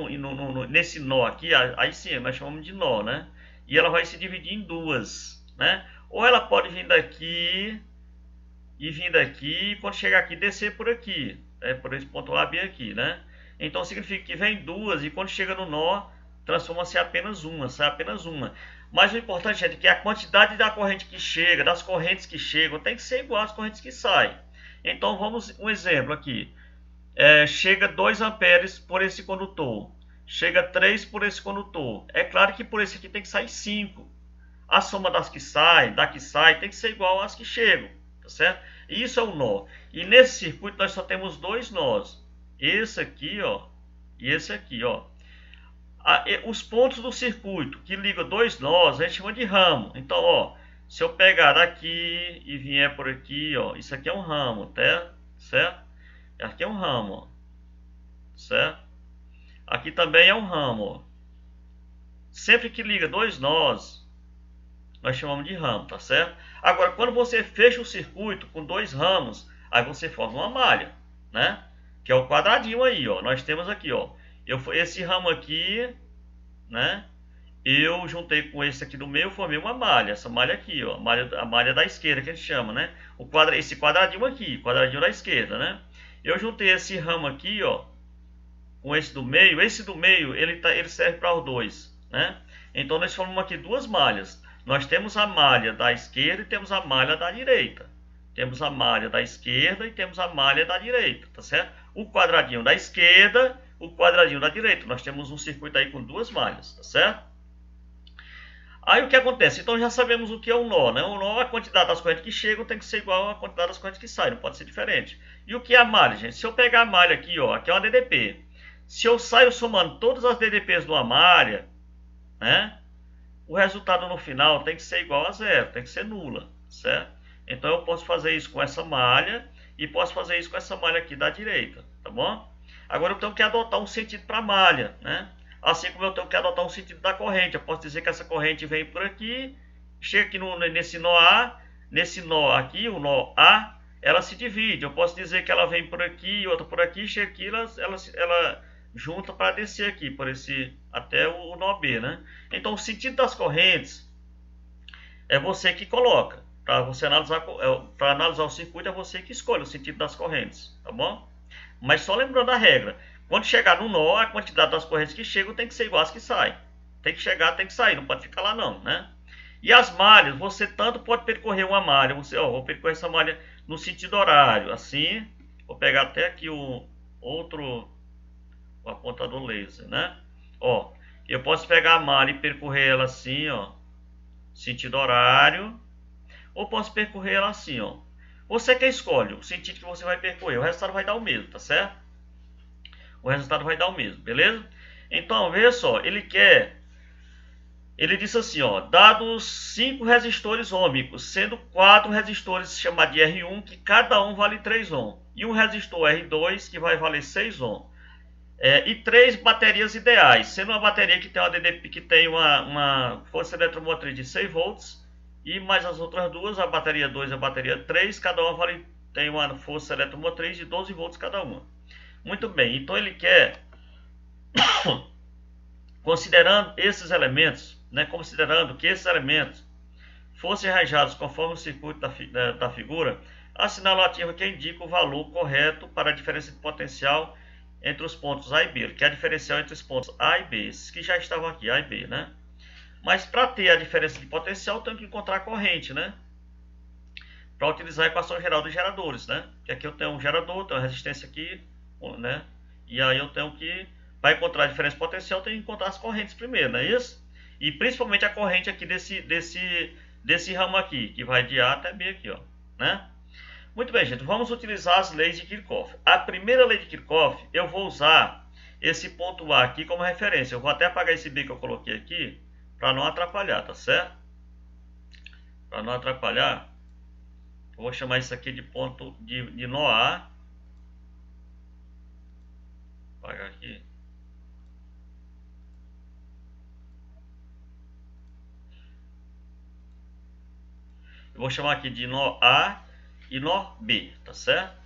nesse nó aqui, aí sim, nós chamamos de nó, né? E ela vai se dividir em duas, né? Ou ela pode vir daqui e vir daqui, e quando chegar aqui, descer por aqui, por esse ponto A bem aqui, né? Então significa que vem duas e quando chega no nó, transforma-se apenas uma, sai apenas uma. Mas o importante é que a quantidade da corrente que chega, das correntes que chegam, tem que ser igual às correntes que saem. Então vamos um exemplo aqui. Chega 2 amperes por esse condutor, chega 3 por esse condutor. É claro que por esse aqui tem que sair 5. A soma da que sai, tem que ser igual às que chegam, tá certo? Isso é o nó. E nesse circuito nós só temos dois nós. Esse aqui, ó, e esse aqui, ó. Os pontos do circuito que ligam dois nós, a gente chama de ramo. Então, ó, se eu pegar daqui e vier por aqui, ó, isso aqui é um ramo, tá? Certo? Aqui é um ramo, ó, certo? Aqui também é um ramo, ó. Sempre que liga dois nós, nós chamamos de ramo, tá certo? Agora, quando você fecha o circuito com dois ramos, aí você forma uma malha, né? Que é o quadradinho aí, ó. Nós temos aqui, ó. Esse ramo aqui, né? Eu juntei com esse aqui do meio, formei uma malha. Essa malha aqui, ó. A malha da esquerda que a gente chama, né? Esse quadradinho aqui, quadradinho da esquerda, né? Eu juntei esse ramo aqui, ó, com esse do meio. Esse do meio, ele serve para os dois, né? Então nós formamos aqui duas malhas. Nós temos a malha da esquerda e temos a malha da direita. Temos a malha da esquerda e temos a malha da direita, tá certo? O quadradinho da esquerda, o quadradinho da direita. Nós temos um circuito aí com duas malhas, tá certo? Aí o que acontece? Então já sabemos o que é um nó, né? Um nó, a quantidade das correntes que chegam tem que ser igual à quantidade das correntes que saem, não pode ser diferente. E o que é a malha, gente? Se eu pegar a malha aqui, ó, aqui é uma DDP. Se eu saio somando todas as DDPs de uma malha, né? O resultado no final tem que ser igual a zero, tem que ser nula, certo? Então eu posso fazer isso com essa malha e posso fazer isso com essa malha aqui da direita, tá bom? Agora eu tenho que adotar um sentido para a malha, né? Assim como eu tenho que adotar um sentido da corrente. Eu posso dizer que essa corrente vem por aqui, chega aqui nesse nó A, nesse nó aqui, o nó A, ela se divide. Eu posso dizer que ela vem por aqui, outra por aqui, chega aqui, ela junta para descer aqui, por esse, até o nó B, né? Então o sentido das correntes é você que coloca. Para você analisar, analisar o circuito é você que escolhe o sentido das correntes, tá bom? Mas só lembrando a regra, quando chegar no nó, a quantidade das correntes que chegam tem que ser igual às que saem. Tem que chegar, tem que sair, não pode ficar lá não, né? E as malhas, você tanto pode percorrer uma malha, você, ó, vou percorrer essa malha no sentido horário, assim, vou pegar até aqui o outro, o apontador laser, né? Ó, eu posso pegar a malha e percorrer ela assim, ó, sentido horário, ou posso percorrer ela assim, ó. Você que escolhe o sentido que você vai percorrer, o resultado vai dar o mesmo, tá certo? O resultado vai dar o mesmo, beleza? Então, veja só, ele disse assim, ó, dados 5 resistores ômicos, sendo 4 resistores chamados de R1, que cada um vale 3 ohm, e um resistor R2, que vai valer 6 ohm. E 3 baterias ideais, sendo uma bateria que tem uma DDP, que tem uma força eletromotriz de 6 volts, e mais as outras duas, a bateria 2 e a bateria 3, cada uma tem uma força eletromotriz de 12 volts cada uma. Muito bem, então ele quer, considerando esses elementos, né, considerando que esses elementos fossem arranjados conforme o circuito da figura, a sinalativa que indica o valor correto para a diferença de potencial entre os pontos A e B, que é a diferencial entre os pontos A e B, esses que já estavam aqui, A e B, né? Mas para ter a diferença de potencial, eu tenho que encontrar a corrente, né? Para utilizar a equação geral dos geradores, né? Que aqui eu tenho um gerador, tenho uma resistência aqui, né? E aí eu tenho que, para encontrar a diferença de potencial, eu tenho que encontrar as correntes primeiro, não é isso? E principalmente a corrente aqui desse ramo aqui, que vai de A até B aqui, ó, né? Muito bem, gente, vamos utilizar as leis de Kirchhoff. A primeira lei de Kirchhoff, eu vou usar esse ponto A aqui como referência. Eu vou até apagar esse B que eu coloquei aqui, para não atrapalhar, tá certo? Para não atrapalhar, eu vou chamar isso aqui de ponto de nó A. Vou apagar aqui. Eu vou chamar aqui de nó A e nó B, tá certo?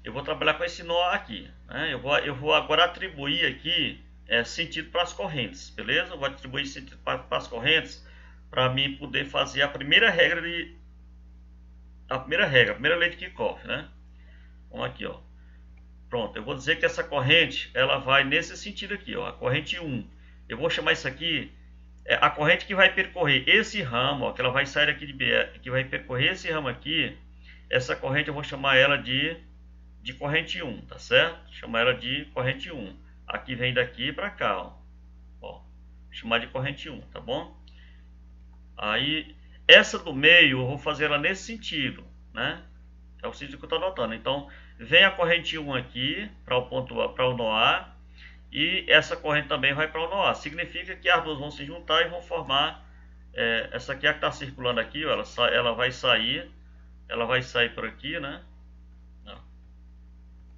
Eu vou trabalhar com esse nó aqui, né? Eu vou agora atribuir aqui sentido para as correntes, beleza? Eu vou atribuir sentido para as correntes para mim poder fazer a primeira regra a primeira lei de Kirchhoff, né? Vamos aqui, ó. Pronto, eu vou dizer que essa corrente ela vai nesse sentido aqui, ó, a corrente 1. Eu vou chamar isso aqui a corrente que vai percorrer esse ramo, ó, que ela vai sair aqui de B, que vai percorrer esse ramo aqui. Essa corrente eu vou chamar ela de corrente 1, tá certo? Chamar ela de corrente 1. Aqui vem daqui para cá, ó. Ó, chamar de corrente 1, tá bom? Aí, essa do meio eu vou fazer ela nesse sentido, né? É o sentido que eu estou anotando. Então, vem a corrente 1 aqui para o ponto A, para o nó A, e essa corrente também vai para o nó A. Significa que as duas vão se juntar e vão formar essa aqui é a que está circulando aqui, ó, ela vai sair por aqui, né?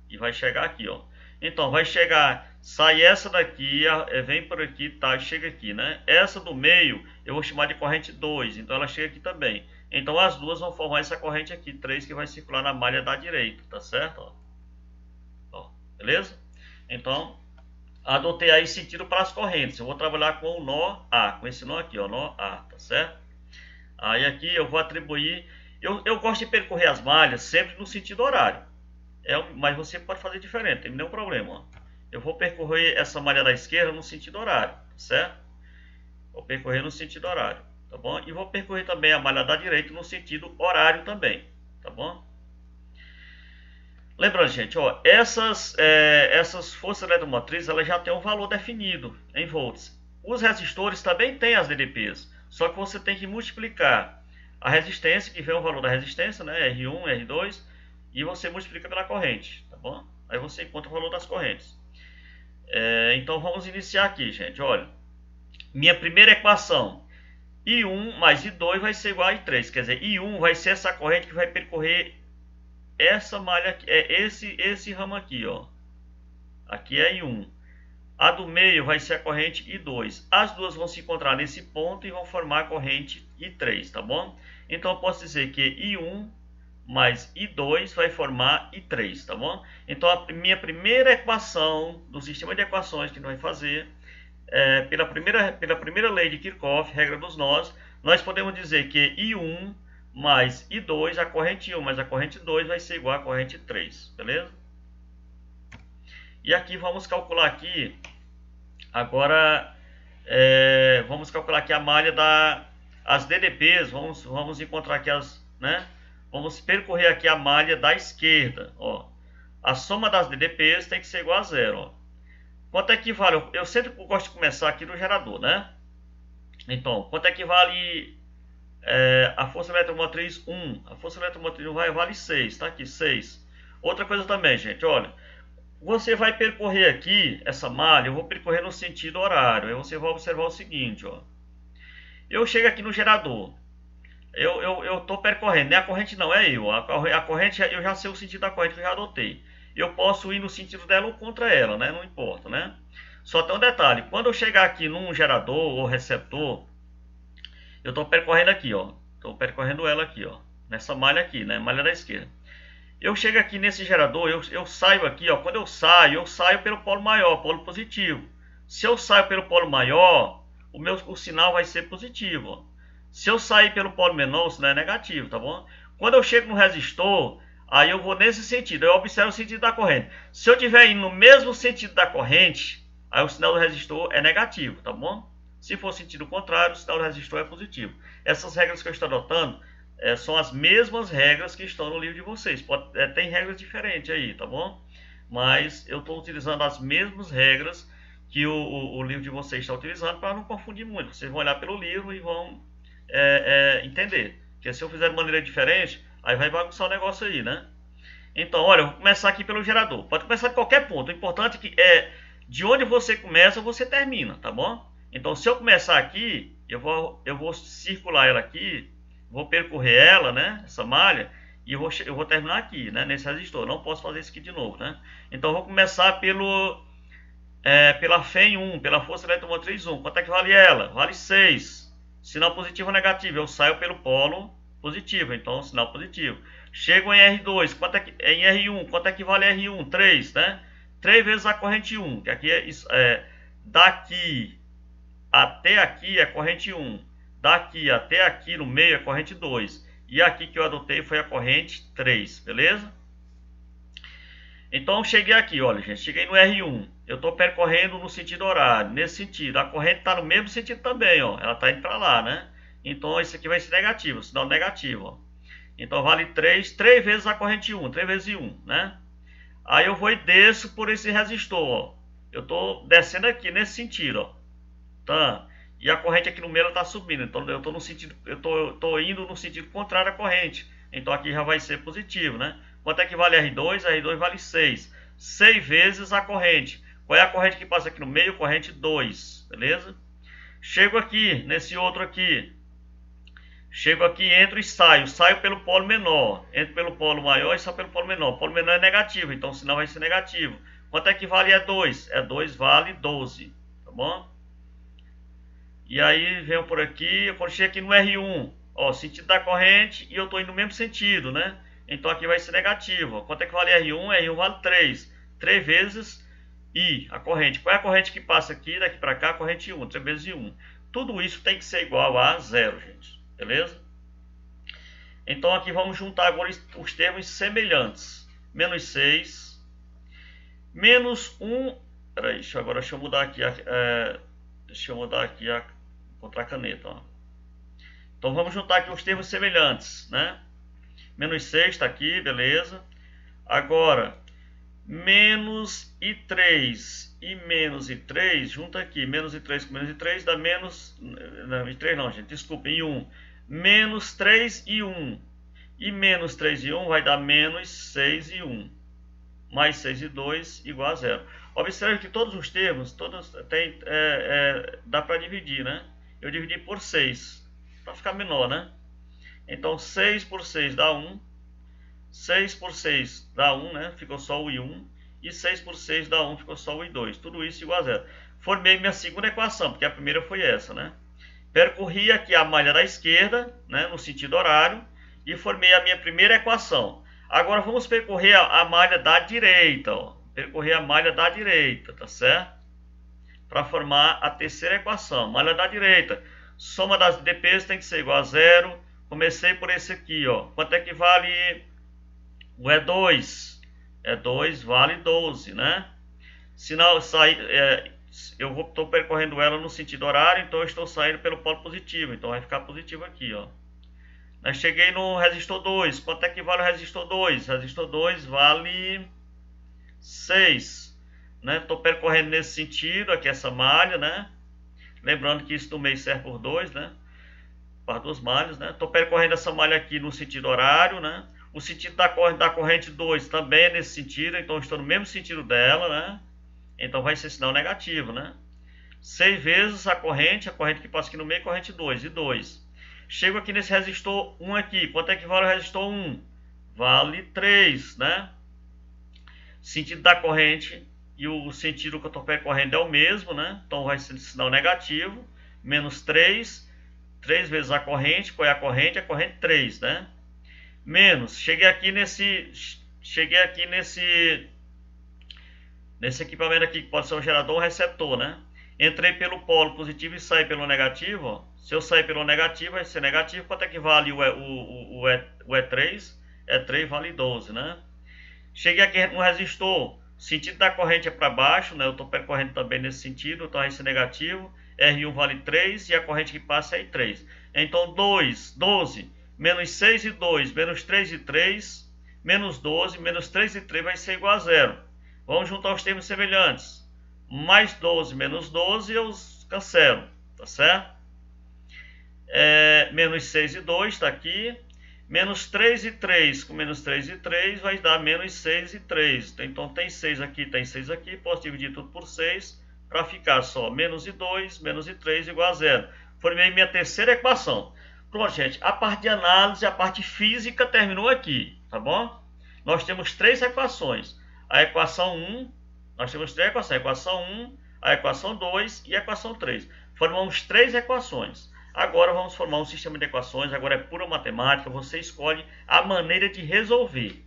E vai chegar aqui, ó. Então, vai chegar, sai essa daqui, vem por aqui, tá, chega aqui, né? Essa do meio, eu vou chamar de corrente 2, então ela chega aqui também. Então, as duas vão formar essa corrente aqui, 3, que vai circular na malha da direita, tá certo? Ó. Ó, beleza? Então, adotei aí sentido para as correntes. Eu vou trabalhar com o nó A, com esse nó aqui, ó, nó A, tá certo? Aí aqui eu vou atribuir, eu gosto de percorrer as malhas sempre no sentido horário. Mas você pode fazer diferente, não tem nenhum problema. Ó. Eu vou percorrer essa malha da esquerda no sentido horário, certo? Vou percorrer no sentido horário, tá bom? E vou percorrer também a malha da direita no sentido horário também, tá bom? Lembrando, gente, ó, essas forças eletromotrizes elas já têm um valor definido em volts. Os resistores também têm as DDPs, só que você tem que multiplicar a resistência, que vem o valor da resistência, né, R1, R2, e você multiplica pela corrente, tá bom? Aí você encontra o valor das correntes. Então vamos iniciar aqui, gente, olha. Minha primeira equação, I1 mais I2 vai ser igual a I3, quer dizer, I1 vai ser essa corrente que vai percorrer essa malha aqui, esse ramo aqui, ó. Aqui é I1. A do meio vai ser a corrente I2. As duas vão se encontrar nesse ponto e vão formar a corrente I3, tá bom? Então eu posso dizer que I1 mais I2 vai formar I3, tá bom? Então a minha primeira equação do sistema de equações que a gente vai fazer, pela primeira lei de Kirchhoff, regra dos nós, nós podemos dizer que I1 mais I2, a corrente 1 mais a corrente 2 vai ser igual à corrente 3, beleza? E aqui vamos calcular aqui, agora, vamos calcular aqui a malha as DDPs, vamos encontrar aqui né? Vamos percorrer aqui a malha da esquerda, ó. A soma das DDPs tem que ser igual a zero, ó. Quanto equivale, eu sempre gosto de começar aqui no gerador, né? Então, quanto equivale a força eletromotriz 1? A força eletromotriz 1 vale 6, tá aqui, 6. Outra coisa também, gente, olha. Você vai percorrer aqui, essa malha, eu vou percorrer no sentido horário. Aí você vai observar o seguinte, ó. Eu chego aqui no gerador. Eu estou percorrendo, né? A corrente não é eu. A corrente, eu já sei o sentido da corrente que eu já adotei. Eu posso ir no sentido dela ou contra ela, né? Não importa, né? Só tem um detalhe. Quando eu chegar aqui num gerador ou receptor, eu estou percorrendo aqui, ó. Estou percorrendo ela aqui, ó. Nessa malha aqui, né? Malha da esquerda. Eu chego aqui nesse gerador, eu saio aqui, ó. Quando eu saio pelo polo maior, polo positivo. Se eu saio pelo polo maior, o sinal vai ser positivo, ó. Se eu sair pelo polo menor, o sinal é negativo, tá bom? Quando eu chego no resistor, aí eu vou nesse sentido, eu observo o sentido da corrente. Se eu estiver indo no mesmo sentido da corrente, aí o sinal do resistor é negativo, tá bom? Se for sentido contrário, o sinal do resistor é positivo. Essas regras que eu estou adotando são as mesmas regras que estão no livro de vocês. Tem regras diferentes aí, tá bom? Mas eu estou utilizando as mesmas regras que o livro de vocês está utilizando para não confundir muito. Vocês vão olhar pelo livro e vão entender. Porque se eu fizer de maneira diferente, aí vai bagunçar o negócio aí, né? Então, olha, eu vou começar aqui pelo gerador. Pode começar de qualquer ponto. O importante é de onde você começa, você termina, tá bom? Então, se eu começar aqui, eu vou circular ela aqui, vou percorrer ela, né? Essa malha, e eu vou terminar aqui, né? Nesse resistor. Não posso fazer isso aqui de novo, né? Então, eu vou começar pela FEM 1, pela força eletromotriz 1. Quanto é que vale ela? Vale 6. Sinal positivo ou negativo? Eu saio pelo polo positivo, então sinal positivo. Chego em R2, em R1, quanto é que vale R1? 3, né? 3 vezes a corrente 1, que aqui daqui até aqui é corrente 1. Daqui até aqui no meio é corrente 2. E aqui que eu adotei foi a corrente 3, beleza? Então cheguei aqui, olha gente, cheguei no R1. Eu estou percorrendo no sentido horário, nesse sentido. A corrente está no mesmo sentido também, ó. Ela está indo para lá, né? Então isso aqui vai ser negativo, sinal negativo, ó. Então vale 3 vezes a corrente 1, 3 vezes 1, né? Aí eu vou e desço por esse resistor, ó. Eu estou descendo aqui nesse sentido, ó. Tá? E a corrente aqui no meio está subindo, então eu estou no sentido, tô indo no sentido contrário à corrente. Então aqui já vai ser positivo, né? Quanto é que vale R2? R2 vale 6. 6 vezes a corrente. Qual é a corrente que passa aqui no meio? Corrente 2, beleza? Chego aqui, nesse outro aqui. Chego aqui, entro e saio. Saio pelo polo menor. Entro pelo polo maior e saio pelo polo menor. O polo menor é negativo, então o sinal vai ser negativo. Quanto é que vale E2? E2 vale 12, tá bom? E aí venho por aqui, quando chego aqui no R1, ó, sentido da corrente e eu estou indo no mesmo sentido, né? Então aqui vai ser negativo. Quanto é que vale R1? R1 vale 3. 3 vezes I, a corrente. Qual é a corrente que passa aqui, daqui para cá? A corrente 1, 3 vezes 1. Tudo isso tem que ser igual a 0, gente. Beleza? Então aqui vamos juntar agora os termos semelhantes. Menos 6. Menos 1. Peraí, deixa eu mudar aqui. Deixa eu mudar aqui contra a caneta, ó. Então vamos juntar aqui os termos semelhantes, né? Menos 6 está aqui, beleza. Agora, menos i3 e menos i3, junta aqui, menos i3 com menos i3 dá menos, não, i3 não, gente, desculpa, i1, menos 3 e 1, e menos 3 e 1 vai dar menos 6 e 1, mais 6 e 2 igual a 0. Observe que todos os termos, dá para dividir, né? Eu dividi por 6, para ficar menor, né? Então 6 por 6 dá 1, 6 por 6 dá 1, né? Ficou só o i1. E 6 por 6 dá 1, ficou só o i2. Tudo isso igual a 0. Formei minha segunda equação, porque a primeira foi essa, né? Percorri aqui a malha da esquerda, né, no sentido horário, e formei a minha primeira equação. Agora vamos percorrer a malha da direita, ó. Percorrer a malha da direita, tá certo? Para formar a terceira equação. Malha da direita. Soma das dp's tem que ser igual a 0. Comecei por esse aqui, ó. Quanto é que vale o E2? E2 vale 12, né? Se não sair, eu estou percorrendo ela no sentido horário, então eu estou saindo pelo polo positivo. Então vai ficar positivo aqui, ó. Eu cheguei no resistor 2. Quanto é que vale o resistor 2? Resistor 2 vale 6. Né? Estou percorrendo nesse sentido, aqui essa malha, né? Lembrando que isso do meio serve por 2, né? Para duas malhas, né? Estou percorrendo essa malha aqui no sentido horário, né? O sentido da corrente 2 também é nesse sentido, então estou no mesmo sentido dela, né? Então vai ser sinal negativo, né? 6 vezes a corrente que passa aqui no meio, corrente 2, e 2. Chego aqui nesse resistor 1 aqui, quanto é que vale o resistor 1? Vale 3, né? Sentido da corrente e o sentido que eu estou percorrendo é o mesmo, né? Então vai ser sinal negativo, menos 3, 3 vezes a corrente, qual é a corrente? A corrente 3, né? Menos, cheguei aqui nesse equipamento aqui, que pode ser um gerador ou um receptor, né? Entrei pelo polo positivo e saí pelo negativo, ó. Se eu sair pelo negativo, vai ser negativo. Quanto é que vale o E3? E3 vale 12, né? Cheguei aqui no resistor, o sentido da corrente é para baixo, né? Eu estou percorrendo também nesse sentido, então vai ser negativo. R1 vale 3 e a corrente que passa é I3. Então 12, menos 6 e 2, menos 3 e 3, menos 12, menos 3 e 3 vai ser igual a 0. Vamos juntar os termos semelhantes. Mais 12 menos 12 eu cancelo, tá certo? Menos 6 e 2 está aqui. Menos 3 e 3 com menos 3 e 3 vai dar menos 6 e 3. Então tem 6 aqui, tem 6 aqui. Posso dividir tudo por 6 para ficar só menos e 2, menos e 3 igual a 0. Formei minha terceira equação. Pronto, gente. A parte de análise, a parte física terminou aqui, tá bom? Nós temos três equações. A equação 1, nós temos três equações. A equação 1, a equação 2 e a equação 3. Formamos três equações. Agora vamos formar um sistema de equações, agora é pura matemática, você escolhe a maneira de resolver.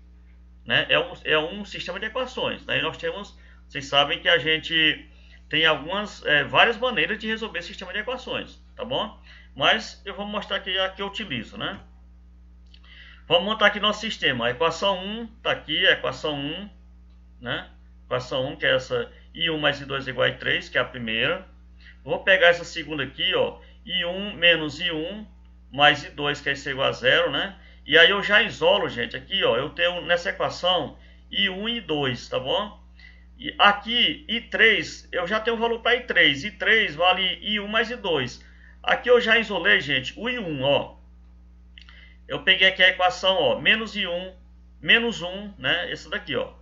Né? É um sistema de equações. Né? E nós temos, vocês sabem que a gente tem várias maneiras de resolver sistema de equações, tá bom? Mas eu vou mostrar aqui a que eu utilizo, né? Vamos montar aqui nosso sistema. A equação 1 está aqui, a equação 1, né? Equação 1, que é essa I1 mais I2 igual a I3, que é a primeira. Vou pegar essa segunda aqui, ó. I1 menos I1 mais I2, que é isso igual a 0, né? E aí eu já isolo, gente, aqui, ó, eu tenho nessa equação I1 e I2, tá bom? E aqui, I3, eu já tenho o valor para I3. I3 vale I1 mais I2. Aqui eu já isolei, gente, o I1, ó. Eu peguei aqui a equação, ó, menos I1, menos 1, né? Essa daqui, ó.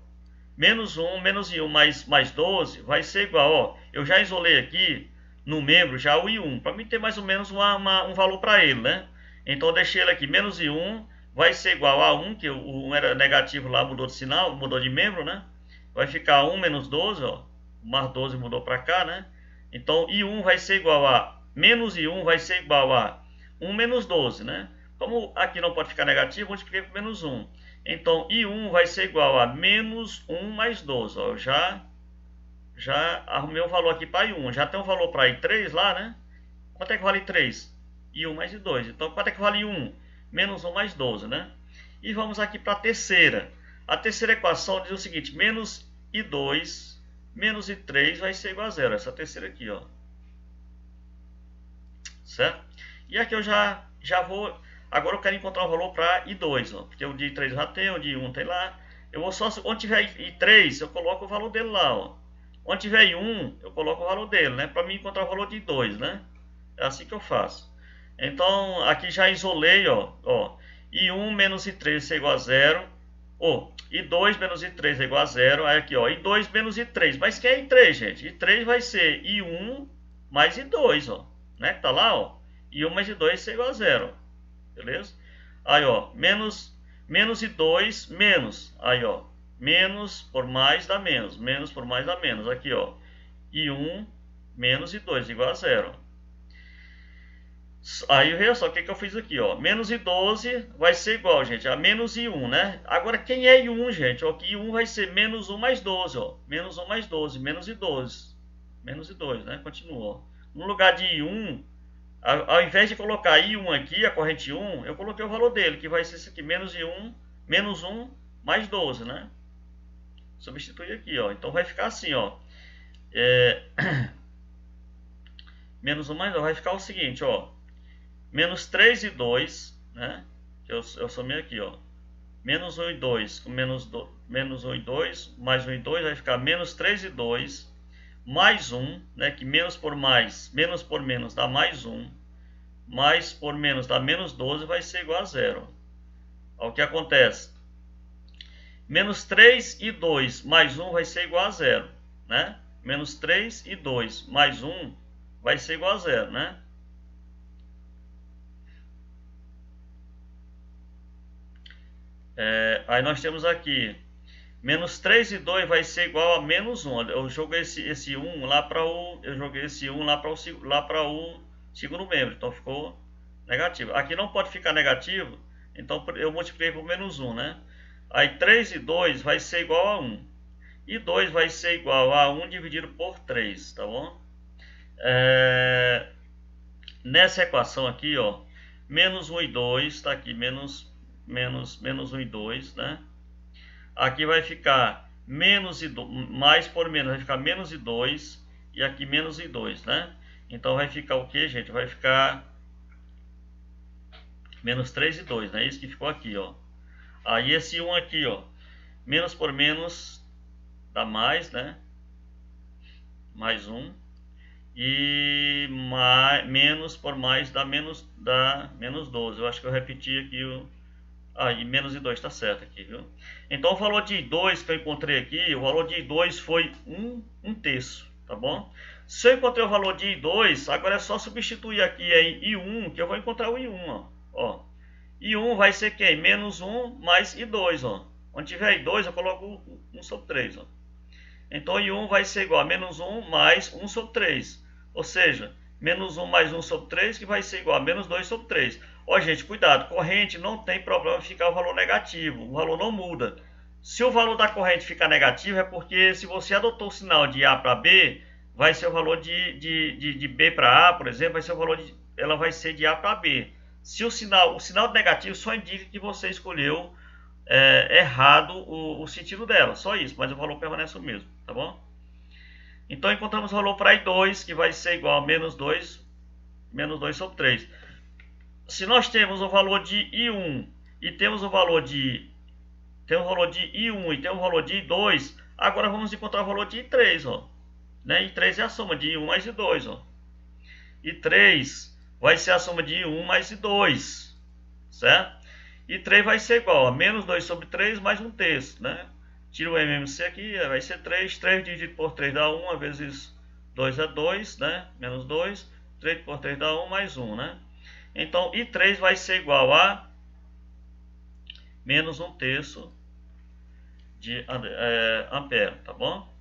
Menos I1 mais 12 vai ser igual, ó. Eu já isolei aqui no membro já o I1, para mim ter mais ou menos um valor para ele, né? Então eu deixei ele aqui, menos I1 vai ser igual a 1, que o 1 era negativo lá, mudou de sinal, mudou de membro, né? Vai ficar 1 menos 12, ó, o mais 12 mudou para cá, né? Então I1 vai ser igual a, menos I1 vai ser igual a 1 menos 12, né? Como aqui não pode ficar negativo, multipliquei por menos 1. Então I1 vai ser igual a menos 1 mais 12, ó, eu já arrumei o valor aqui para I1, já tem um valor para I3 lá, né? Quanto é que vale I3? I1 mais I2. Então, quanto é que vale I1? Menos 1 mais 12, né? E vamos aqui para a terceira. A terceira equação diz o seguinte, menos I2 menos I3 vai ser igual a 0. Essa terceira aqui, ó. Certo? E aqui eu já já vou... Agora eu quero encontrar o valor para I2, ó, porque o de I3 já tem, o de I1 tem lá. Eu vou só... Onde tiver I3, eu coloco o valor dele lá, ó. Onde tiver I1, eu coloco o valor dele, né? Para mim encontrar o valor de I2, né? É assim que eu faço. Então, aqui já isolei, ó. I1 menos I3 é igual a 0. I2 menos I3 é igual a 0. Aí aqui, ó, I2 menos I3. Mas quem é I3, gente? I3 vai ser I1 mais I2, ó. Né? Que tá lá, ó. I1 mais I2 é igual a 0. Beleza? Aí, ó, menos I2 menos. Aí, ó, menos por mais dá menos. Menos por mais dá menos. Aqui, ó, I1 menos I2 igual a 0. Aí, veja só o que eu fiz aqui, ó. Menos I12 vai ser igual, gente, a menos I1, né? Agora, quem é I1, gente? Ó, aqui I1 vai ser menos 1 mais 12, ó. Menos 1 mais 12, menos I12. Menos I2, né? Continua, ó. No lugar de I1, ao invés de colocar I1 aqui, a corrente 1, eu coloquei o valor dele, que vai ser isso aqui, menos I1, menos 1 mais 12, né? Substituir aqui, ó. Então, vai ficar assim, ó. Menos 1 mais 2 vai ficar o seguinte, ó. Menos 3 e 2, né? Eu somei aqui, ó. Menos 1 e 2 com menos 1 e 2, mais 1 e 2 vai ficar menos 3 e 2, mais 1, né? Que menos por menos dá mais 1, mais por menos dá menos 12, vai ser igual a 0. Olha o que acontece. Menos 3 e 2 mais 1 vai ser igual a 0, né? Menos 3 e 2 mais 1 vai ser igual a 0, né? Aí nós temos aqui, menos 3 e 2 vai ser igual a menos 1. Eu joguei esse 1 lá para o... Eu joguei esse 1 lá para o segundo membro, então ficou negativo. Aqui não pode ficar negativo, então eu multipliquei por menos 1, né? Aí 3 e 2 vai ser igual a 1. E 2 vai ser igual a 1 dividido por 3, tá bom? Nessa equação aqui, ó, menos 1 e 2, tá aqui, menos 1 e 2, né? Aqui vai ficar menos e 2, mais por menos, vai ficar menos e 2, e aqui menos e 2, né? Então vai ficar o que, gente? Vai ficar menos 3 e 2, né? Isso que ficou aqui, ó. Aí esse 1 aqui, ó, menos por menos dá mais, né? Mais 1. E menos por mais dá menos 12. Eu acho que eu repeti aqui o... e menos I2 está certo aqui, viu? Então o valor de I2 que eu encontrei aqui, o valor de I2 foi 1 terço, tá bom? Se eu encontrei o valor de I2, agora é só substituir aqui em I1, que eu vou encontrar o I1, ó. I1 vai ser quem? Menos 1 mais I2, ó. Onde tiver I2, eu coloco 1 sobre 3, ó. Então I1 vai ser igual a menos 1 mais 1 sobre 3. Ou seja, menos 1 mais 1 sobre 3, que vai ser igual a menos 2 sobre 3. Ó, gente, cuidado, corrente não tem problema ficar o valor negativo, o valor não muda. Se o valor da corrente ficar negativo, é porque se você adotou o sinal de A para B, vai ser o valor de B para A, por exemplo, vai ser o valor ela vai ser de A para B. Se o sinal negativo só indica que você escolheu errado o sentido dela, só isso, mas o valor permanece o mesmo, tá bom? Então encontramos o valor para I2, que vai ser igual a menos 2 sobre 3. Se nós temos o valor de I1 e temos o valor de I1 e temos o valor de I2, agora vamos encontrar o valor de I3, ó. Né? I3 é a soma de I1 mais I2, ó. I3 vai ser a soma de I1 mais I2, certo? E 3 vai ser igual a menos 2 sobre 3 mais 1 terço, né? Tira o MMC aqui, vai ser 3. 3 dividido por 3 dá 1, vezes 2 é 2, né? Menos 2. 3 por 3 dá 1, mais 1, né? Então, I3 vai ser igual a menos 1 terço de ampere, tá bom?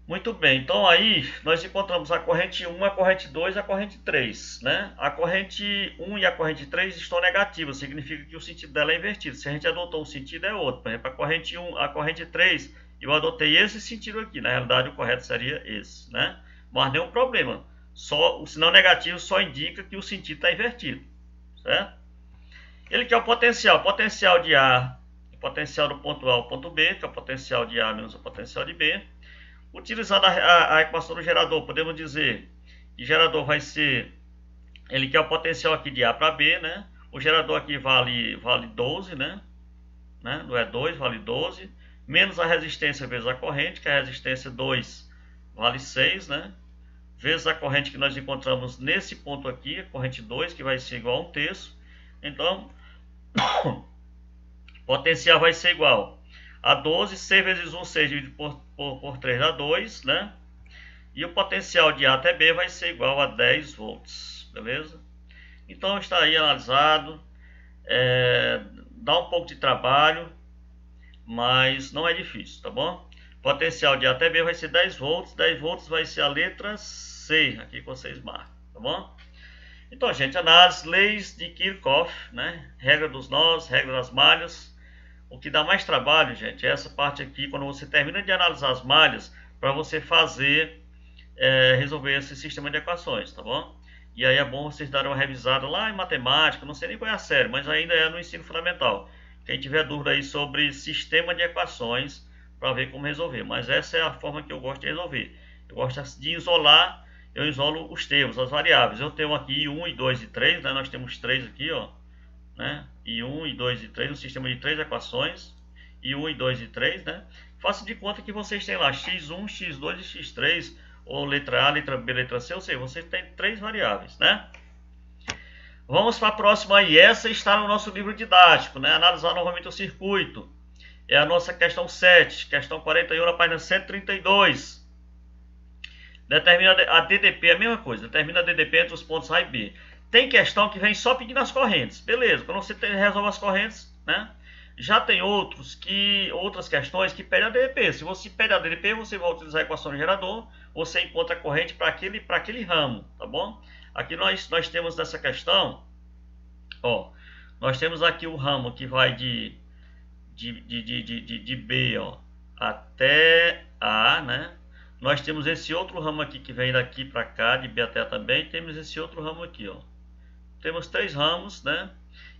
Muito bem, então aí nós encontramos a corrente 1, a corrente 2 e a corrente 3, né? A corrente 1 e a corrente 3 estão negativas, significa que o sentido dela é invertido. Se a gente adotou um sentido, é outro. Por exemplo, a corrente 1, a corrente 3, eu adotei esse sentido aqui. Na realidade, o correto seria esse, né? Mas nenhum problema. O sinal negativo só indica que o sentido está invertido, certo? Ele quer o potencial de A, o potencial do ponto A ao ponto B, que é o potencial de A menos o potencial de B. Utilizando a equação do gerador, podemos dizer que o gerador vai ser ele quer o potencial aqui de A para B, né? O gerador aqui vale 12, né? Não é 2, vale 12. Menos a resistência vezes a corrente, que a resistência 2 vale 6, né? Vezes a corrente que nós encontramos nesse ponto aqui, a corrente 2, que vai ser igual a 1/3. Então, potencial vai ser igual a 12, 6 vezes 1, 6 dividido por 3 dá 2, né? E o potencial de A até B vai ser igual a 10 volts, beleza? Então está aí analisado, dá um pouco de trabalho, mas não é difícil, tá bom? Potencial de A até B vai ser 10 volts vai ser a letra C, aqui que vocês marcam, tá bom? Então, gente, análise, leis de Kirchhoff, né? Regra dos nós, regra das malhas. O que dá mais trabalho, gente, é essa parte aqui, quando você termina de analisar as malhas, para você fazer, resolver esse sistema de equações, tá bom? E aí é bom vocês darem uma revisada lá em matemática, não sei nem qual é a série, mas ainda é no ensino fundamental. Quem tiver dúvida aí sobre sistema de equações, para ver como resolver. Mas essa é a forma que eu gosto de resolver. Eu gosto de isolar, eu isolo os termos, as variáveis. Eu tenho aqui 1, e 2 e 3, né? Nós temos 3 aqui, ó, né? E 1, e 2 e 3, um sistema de 3 equações. E 1, e 2 e 3, né? Faça de conta que vocês têm lá x1, x2 e x3, ou letra A, letra B, letra C, ou seja, vocês têm 3 variáveis, né? Vamos para a próxima aí. Essa está no nosso livro didático, né? Analisar novamente o circuito. É a nossa questão 7, questão 41 na página 132. Determina a DDP, a mesma coisa, determina a DDP entre os pontos A e B. Tem questão que vem só pedindo as correntes, beleza, quando você resolve as correntes, né? Já tem outras questões que pedem a DDP. Se você pede a DDP, você vai utilizar a equação do gerador, você encontra a corrente para aquele ramo, tá bom? Aqui nós temos nessa questão, ó, nós temos aqui o ramo que vai de B, ó, até A, né? Nós temos esse outro ramo aqui que vem daqui para cá, de B até A também. Temos esse outro ramo aqui, ó. Temos 3 ramos, né?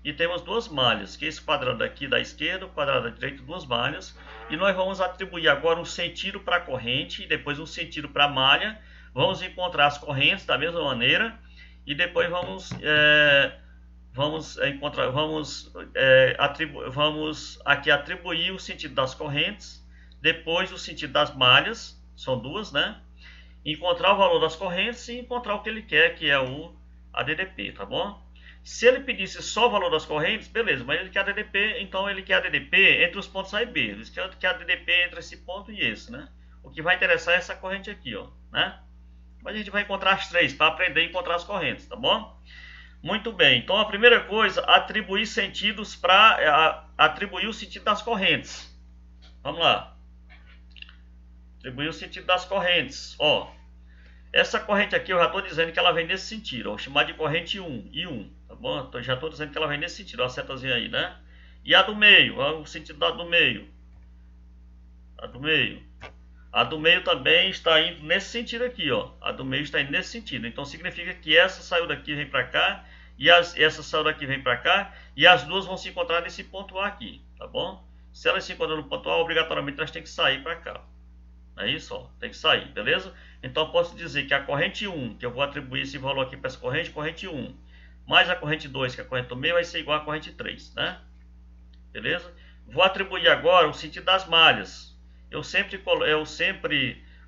E temos 2 malhas, que é esse quadrado aqui da esquerda, o quadrado da direita, 2 malhas. E nós vamos atribuir agora um sentido para a corrente e depois um sentido para a malha. Vamos encontrar as correntes da mesma maneira e depois vamos aqui atribuir o sentido das correntes, depois o sentido das malhas, são 2, né? Encontrar o valor das correntes e encontrar o que ele quer, que é a DDP, tá bom? Se ele pedisse só o valor das correntes, beleza, mas ele quer a DDP, então ele quer a DDP entre os pontos A e B. Ele quer a DDP entre esse ponto e esse, né? O que vai interessar é essa corrente aqui, ó, né? Mas a gente vai encontrar as 3 para aprender a encontrar as correntes, tá bom? Muito bem, então a primeira coisa, atribuir sentidos para atribuir o sentido das correntes. Vamos lá. Atribuir o sentido das correntes. Ó, essa corrente aqui eu já estou dizendo que ela vem nesse sentido. Vou chamar de corrente 1 e 1, tá bom? Então, já estou dizendo que ela vem nesse sentido, ó, a setazinha aí, né? E a do meio, ó, o sentido da do meio. A do meio. A do meio também está indo nesse sentido aqui, ó. A do meio está indo nesse sentido. Então significa que essa saiu daqui e vem para cá, e essa saiu daqui e vem para cá, e as duas vão se encontrar nesse ponto A aqui, tá bom? Se elas se encontram no ponto A, obrigatoriamente elas têm que sair para cá. É isso, ó, tem que sair, beleza? Então eu posso dizer que a corrente 1, que eu vou atribuir esse valor aqui para essa corrente 1, mais a corrente 2, que é a corrente do meio, vai ser igual a corrente 3, né? Beleza? Vou atribuir agora o sentido das malhas. Eu sempre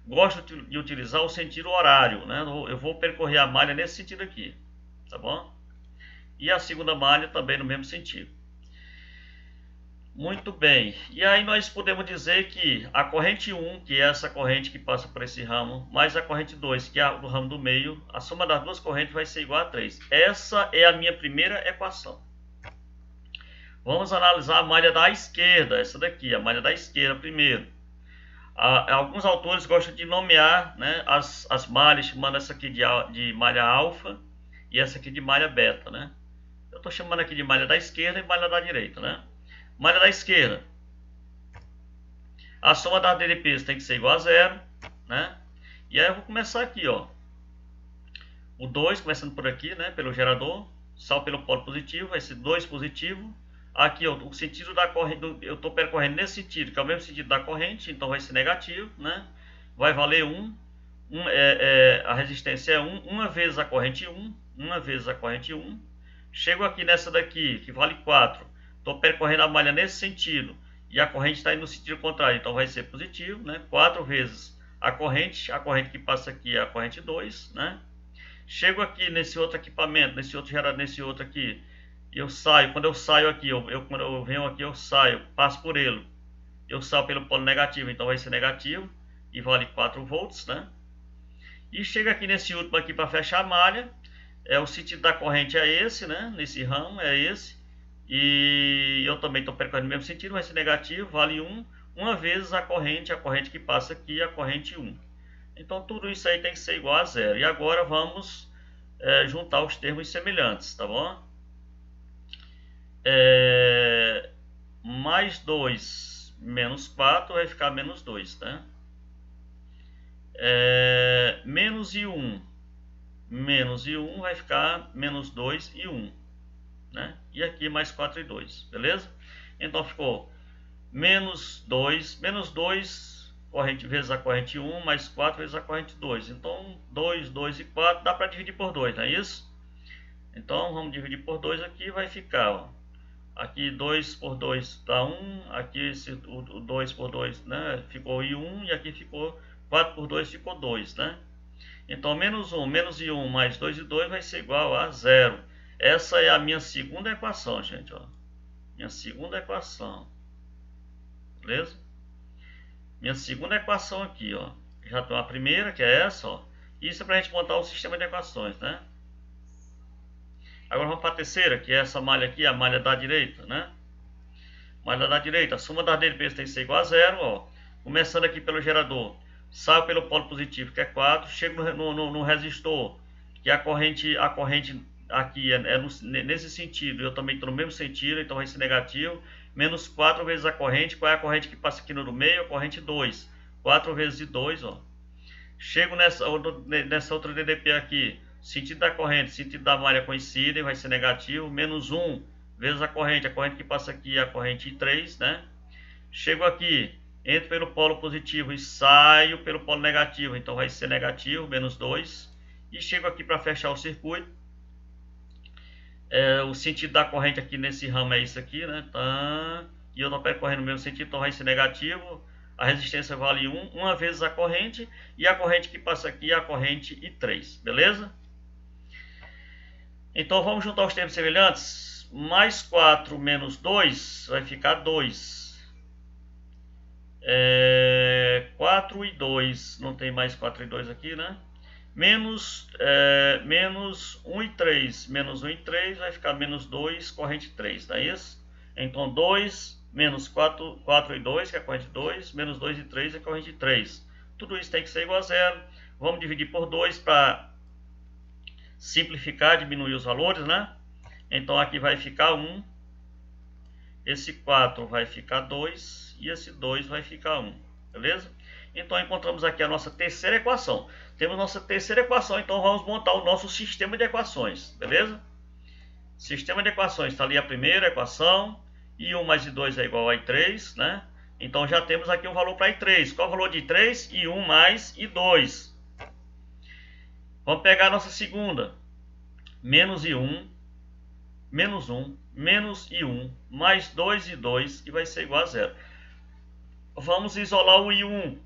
gosto de utilizar o sentido horário, né? Eu vou percorrer a malha nesse sentido aqui, tá bom? E a segunda malha também no mesmo sentido. Muito bem, e aí nós podemos dizer que a corrente 1, que é essa corrente que passa por esse ramo, mais a corrente 2, que é o ramo do meio, a soma das duas correntes vai ser igual a 3. Essa é a minha primeira equação. Vamos analisar a malha da esquerda, essa daqui, a malha da esquerda primeiro. Alguns autores gostam de nomear, né, as malhas, chamando essa aqui de malha alfa e essa aqui de malha beta, né? Eu estou chamando aqui de malha da esquerda e malha da direita, né? Malha da esquerda, a soma das DDPs tem que ser igual a 0, né? E aí eu vou começar aqui, ó. O 2, começando por aqui, né? Pelo gerador, só pelo polo positivo, vai ser 2 positivo. Aqui, ó, o sentido da corrente, eu estou percorrendo nesse sentido, que é o mesmo sentido da corrente, então vai ser negativo, né? Vai valer 1. a resistência é 1, uma vezes a corrente 1, uma vezes a corrente 1. Chego aqui nessa daqui, que vale 4. Estou percorrendo a malha nesse sentido e a corrente está indo no sentido contrário, então vai ser positivo, né? 4 vezes a corrente que passa aqui é a corrente 2, né? Chego aqui nesse outro equipamento, nesse outro aqui, e eu saio. Quando eu saio aqui, quando eu venho aqui, eu saio, passo por ele, eu saio pelo polo negativo, então vai ser negativo e vale 4 volts, né? E chega aqui nesse último aqui para fechar a malha, o sentido da corrente é esse, né? Nesse ramo é esse, e eu também estou percorrendo o mesmo sentido, vai ser negativo, vale 1, uma vezes a corrente que passa aqui, a corrente 1. Então tudo isso aí tem que ser igual a zero. E agora vamos juntar os termos semelhantes, tá bom? Mais 2 menos 4 vai ficar menos 2, tá? Menos e 1 vai ficar menos 2 e 1, né? E aqui mais 4 e 2, beleza? Então ficou menos 2 corrente vezes a corrente 1 mais 4 vezes a corrente 2. Então 2, 2 e 4 dá para dividir por 2, não é isso? Então vamos dividir por 2 aqui, vai ficar, ó, aqui 2 por 2 dá 1, aqui o 2 por 2, né, ficou e 1, e aqui ficou 4 por 2 ficou 2, né? Então menos 1 e 1 mais 2 e 2 vai ser igual a 0. Essa é a minha segunda equação, gente, ó. Minha segunda equação. Beleza? Minha segunda equação aqui, ó. Já tem a primeira, que é essa, ó. Isso é para a gente montar o sistema de equações, né? Agora vamos para a terceira, que é essa malha aqui, a malha da direita, né? Malha da direita, a soma das DPs tem que ser igual a 0, ó. Começando aqui pelo gerador, saio pelo polo positivo, que é 4, chego no resistor, que a corrente aqui nesse sentido, eu também estou no mesmo sentido, então vai ser negativo. Menos 4 vezes a corrente, qual é a corrente que passa aqui no meio? A corrente 2. 4 vezes 2, ó. Chego nessa outra DDP aqui, sentido da corrente, sentido da malha coincidem, vai ser negativo. Menos 1 vezes a corrente que passa aqui é a corrente 3, né? Chego aqui, entro pelo polo positivo e saio pelo polo negativo, então vai ser negativo, menos 2. E chego aqui para fechar o circuito. O sentido da corrente aqui nesse ramo é isso aqui, né? E eu estou percorrendo o mesmo sentido, então vai ser negativo. A resistência vale 1, uma vez a corrente, e a corrente que passa aqui é a corrente I3, beleza? Então vamos juntar os termos semelhantes. Mais 4 menos 2 vai ficar 2. 4 e 2, não tem mais 4 e 2 aqui, né? Menos 1 e 3, menos 1 e 3 vai ficar menos 2, corrente 3, tá isso? Então 2 menos 4 e 2, que é a corrente 2, menos 2 e 3 é a corrente 3. Tudo isso tem que ser igual a zero. Vamos dividir por 2 para simplificar, diminuir os valores, né? Então aqui vai ficar 1, esse 4 vai ficar 2 e esse 2 vai ficar 1, beleza? Então encontramos aqui a nossa terceira equação. Temos nossa terceira equação, então vamos montar o nosso sistema de equações, beleza? Sistema de equações, está ali a primeira equação, I1 mais I2 é igual a I3, né? Então já temos aqui o valor para I3. Qual é o valor de I3? I1 mais I2. Vamos pegar a nossa segunda. Menos I1, menos 1, menos I1, mais 2 I2, e vai ser igual a zero. Vamos isolar o I1.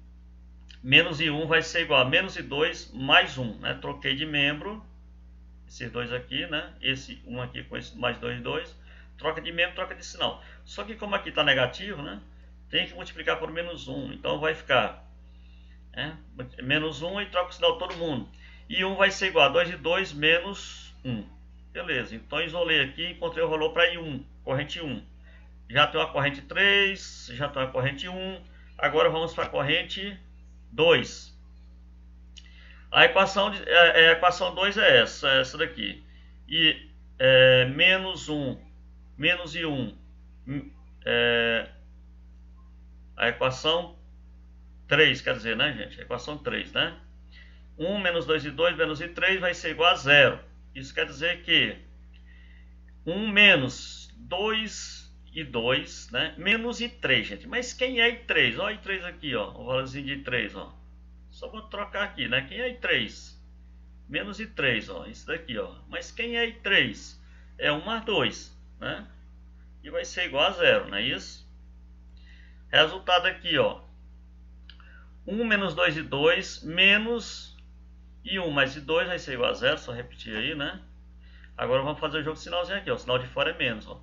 Menos I1 vai ser igual a menos I2 mais 1, né? Troquei de membro, esses dois aqui, né? Esse 1 aqui com esse mais 2 2. Troca de membro, troca de sinal. Só que como aqui está negativo, né? Tem que multiplicar por menos 1. Então vai ficar menos 1 e troca o sinal todo mundo. E 1 vai ser igual a 2 e 2 menos 1. Beleza, então isolei aqui, encontrei o valor para I1, corrente 1. Já tem uma corrente 3, já tem uma corrente 1. Agora vamos para a corrente 2. A equação 2 é essa daqui. E menos 1, menos I1, a equação 3, quer dizer, né, gente? A equação 3, né? 1 menos 2 e 2 menos I3 vai ser igual a 0. Isso quer dizer que 1 menos 2 e 2, né? Menos I3, gente. Mas quem é I3? Olha I3 aqui, ó. O valorzinho de I3, ó. Só vou trocar aqui, né? Quem é I3? menos I3, ó, isso daqui, ó. Mas quem é I3? É 1 mais 2, né? E vai ser igual a 0, não é isso? Resultado aqui, ó. 1 menos 2 e 2 menos I1 mais I2 vai ser igual a 0, só repetir aí, né? Agora vamos fazer o jogo de sinalzinho aqui, ó. O sinal de fora é menos, ó.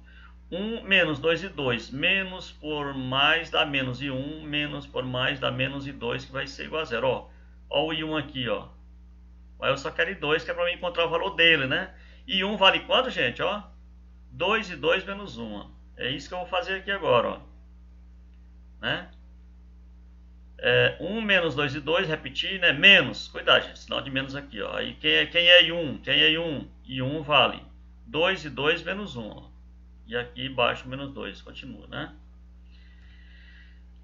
1 menos 2 e 2 menos por mais dá menos I1 menos por mais dá menos I2, que vai ser igual a 0, ó. Ó o I1 aqui, ó. Aí eu só quero I2, que é para mim encontrar o valor dele, né? I1 vale quanto, gente, ó? 2 e 2 menos 1, ó. É isso que eu vou fazer aqui agora, ó. Né? 1 menos 2 e 2, repetir, né? Menos, cuidado, gente, sinal de menos aqui, ó. Aí quem é I1? Quem é I1? I1 vale 2 e 2 menos 1, ó. E aqui embaixo menos 2, continua, né?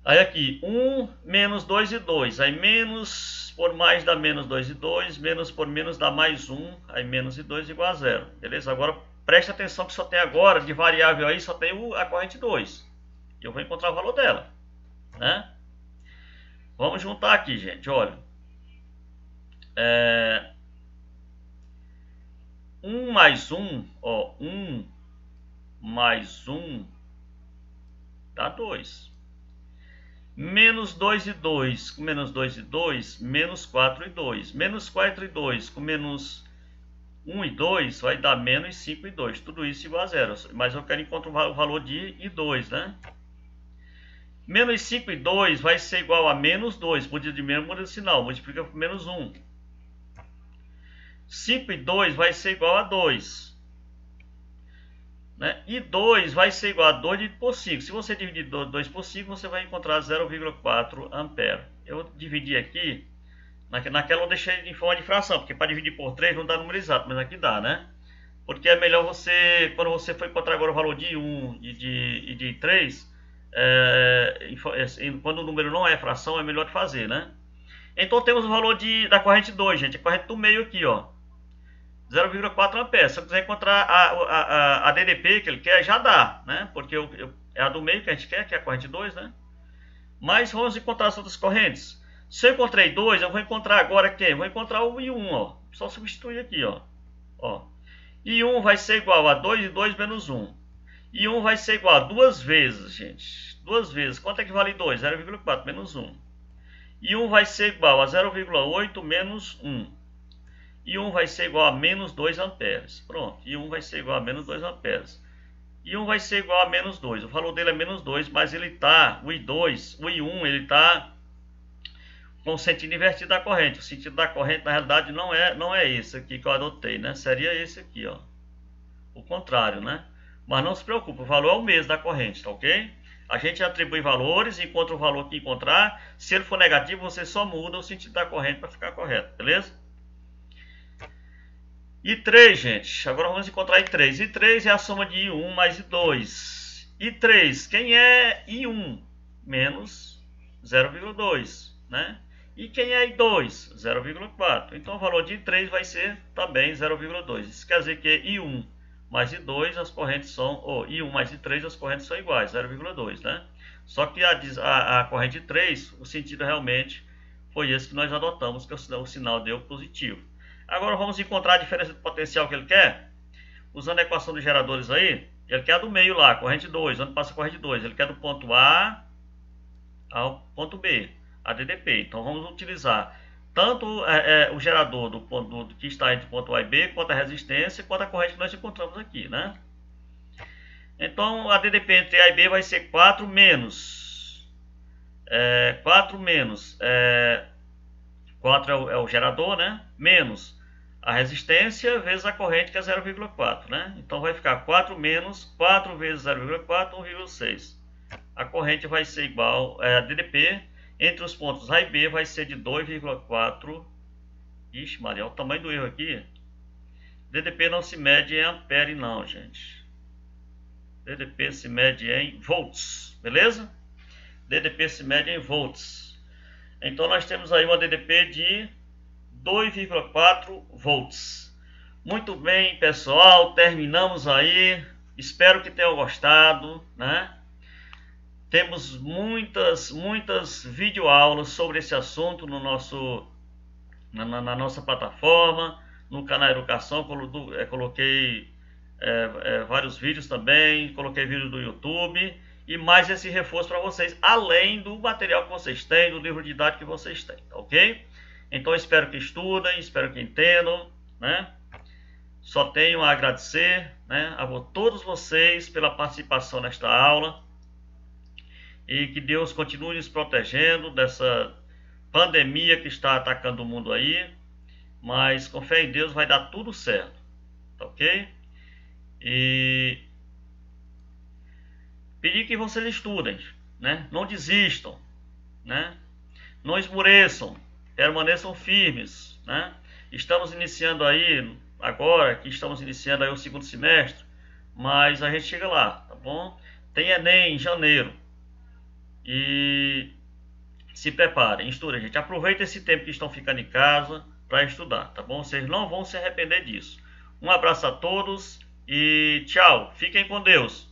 Aí aqui, 1 menos 2 e 2, aí menos por mais dá menos 2 e 2, menos por menos dá mais 1, aí menos e 2 igual a 0, beleza? Agora preste atenção que só tem agora, de variável aí, só tem a corrente 2. E eu vou encontrar o valor dela, né? Vamos juntar aqui, gente, olha. 1 mais 1, ó, 1 mais 1 dá 2. Menos 2 e 2 com menos 2 e 2, menos 4 e 2. Menos 4 e 2 com menos 1 e 2 vai dar menos 5 e 2. Tudo isso igual a 0. Mas eu quero encontrar o valor de I2, né? Menos 5 e 2 vai ser igual a menos 2. Muda de menos, muda de sinal. Multiplica por menos 1. 5 e 2 vai ser igual a 2. Né? E 2 vai ser igual a 2 dividido por 5. Se você dividir 2 por 5, você vai encontrar 0,4 ampere. Eu dividi aqui, naquela eu deixei em forma de fração, porque para dividir por 3 não dá número exato, mas aqui dá, né? Porque é melhor você, quando você for encontrar agora o valor de 1 e de 3, quando o número não é fração, é melhor de fazer, né? Então temos o valor da corrente 2, gente, a corrente do meio aqui, ó. 0,4 amperes. Se eu quiser encontrar a DDP que ele quer, já dá, né? Porque é a do meio que a gente quer, que é a corrente 2, né? Mas vamos encontrar as outras correntes. Se eu encontrei 2, eu vou encontrar agora quem? Vou encontrar o I1, ó. Só substituir aqui, ó. I1 vai ser igual a 2 e 2 menos 1. I1 vai ser igual a 2 vezes, gente. 2 vezes. Quanto é que vale 2? 0,4 menos 1. I1 vai ser igual a 0,8 menos 1. E 1 vai ser igual a menos 2 amperes. Pronto, e 1 vai ser igual a menos 2 amperes. E 1 vai ser igual a menos 2. O valor dele é menos 2, mas ele está, o I2, o I1, ele está com o sentido invertido da corrente. O sentido da corrente, na realidade, não é esse aqui que eu adotei, né? Seria esse aqui, ó. O contrário, né? Mas não se preocupe, o valor é o mesmo da corrente, tá ok? A gente atribui valores e encontra o valor que encontrar. Se ele for negativo, você só muda o sentido da corrente para ficar correto, beleza? I3, gente, agora vamos encontrar I3. I3 é a soma de I1 mais I2. I3, quem é I1? Menos 0,2, né? E quem é I2? 0,4. Então o valor de I3 vai ser também 0,2. Isso quer dizer que I1 mais I2, as correntes são, I1 mais I3, as correntes são iguais, 0,2, né? Só que a corrente 3, o sentido realmente foi esse que nós adotamos, que o sinal deu positivo. Agora vamos encontrar a diferença de potencial que ele quer. Usando a equação dos geradores aí, ele quer a do meio lá, corrente 2, onde passa a corrente 2. Ele quer do ponto A ao ponto B, a DDP. Então vamos utilizar tanto o gerador do ponto que está entre o ponto A e B, quanto a resistência, quanto a corrente que nós encontramos aqui, né? Então a DDP entre A e B vai ser 4 menos 4 é o gerador, né? Menos a resistência vezes a corrente, que é 0,4, né? Então vai ficar 4 menos 4 vezes 0,4, 1,6. A corrente vai ser igual a DDP entre os pontos A e B vai ser de 2,4. Ixi, Maria, olha o tamanho do erro aqui. DDP não se mede em ampere não, gente. DDP se mede em volts, beleza? DDP se mede em volts. Então nós temos aí uma DDP de 2,4 volts. Muito bem, pessoal, terminamos aí. Espero que tenham gostado, né? Temos muitas videoaulas sobre esse assunto no na nossa plataforma. no canal Educação, coloquei vários vídeos também, coloquei vídeo do YouTube e mais esse reforço para vocês, além do material que vocês têm, do livro didático que vocês têm, tá ok? Então espero que estudem, espero que entendam, né? Só tenho a agradecer, né, a todos vocês pela participação nesta aula e que Deus continue nos protegendo dessa pandemia que está atacando o mundo aí, mas com fé em Deus vai dar tudo certo, tá ok? E pedir que vocês estudem, né? Não desistam, né? Não esmoreçam, permaneçam firmes, né? Estamos iniciando aí, agora que estamos iniciando aí o segundo semestre, mas a gente chega lá, tá bom? Tem Enem em janeiro e se preparem, estudem, gente. Aproveitem esse tempo que estão ficando em casa para estudar, tá bom? Vocês não vão se arrepender disso. Um abraço a todos e tchau. Fiquem com Deus.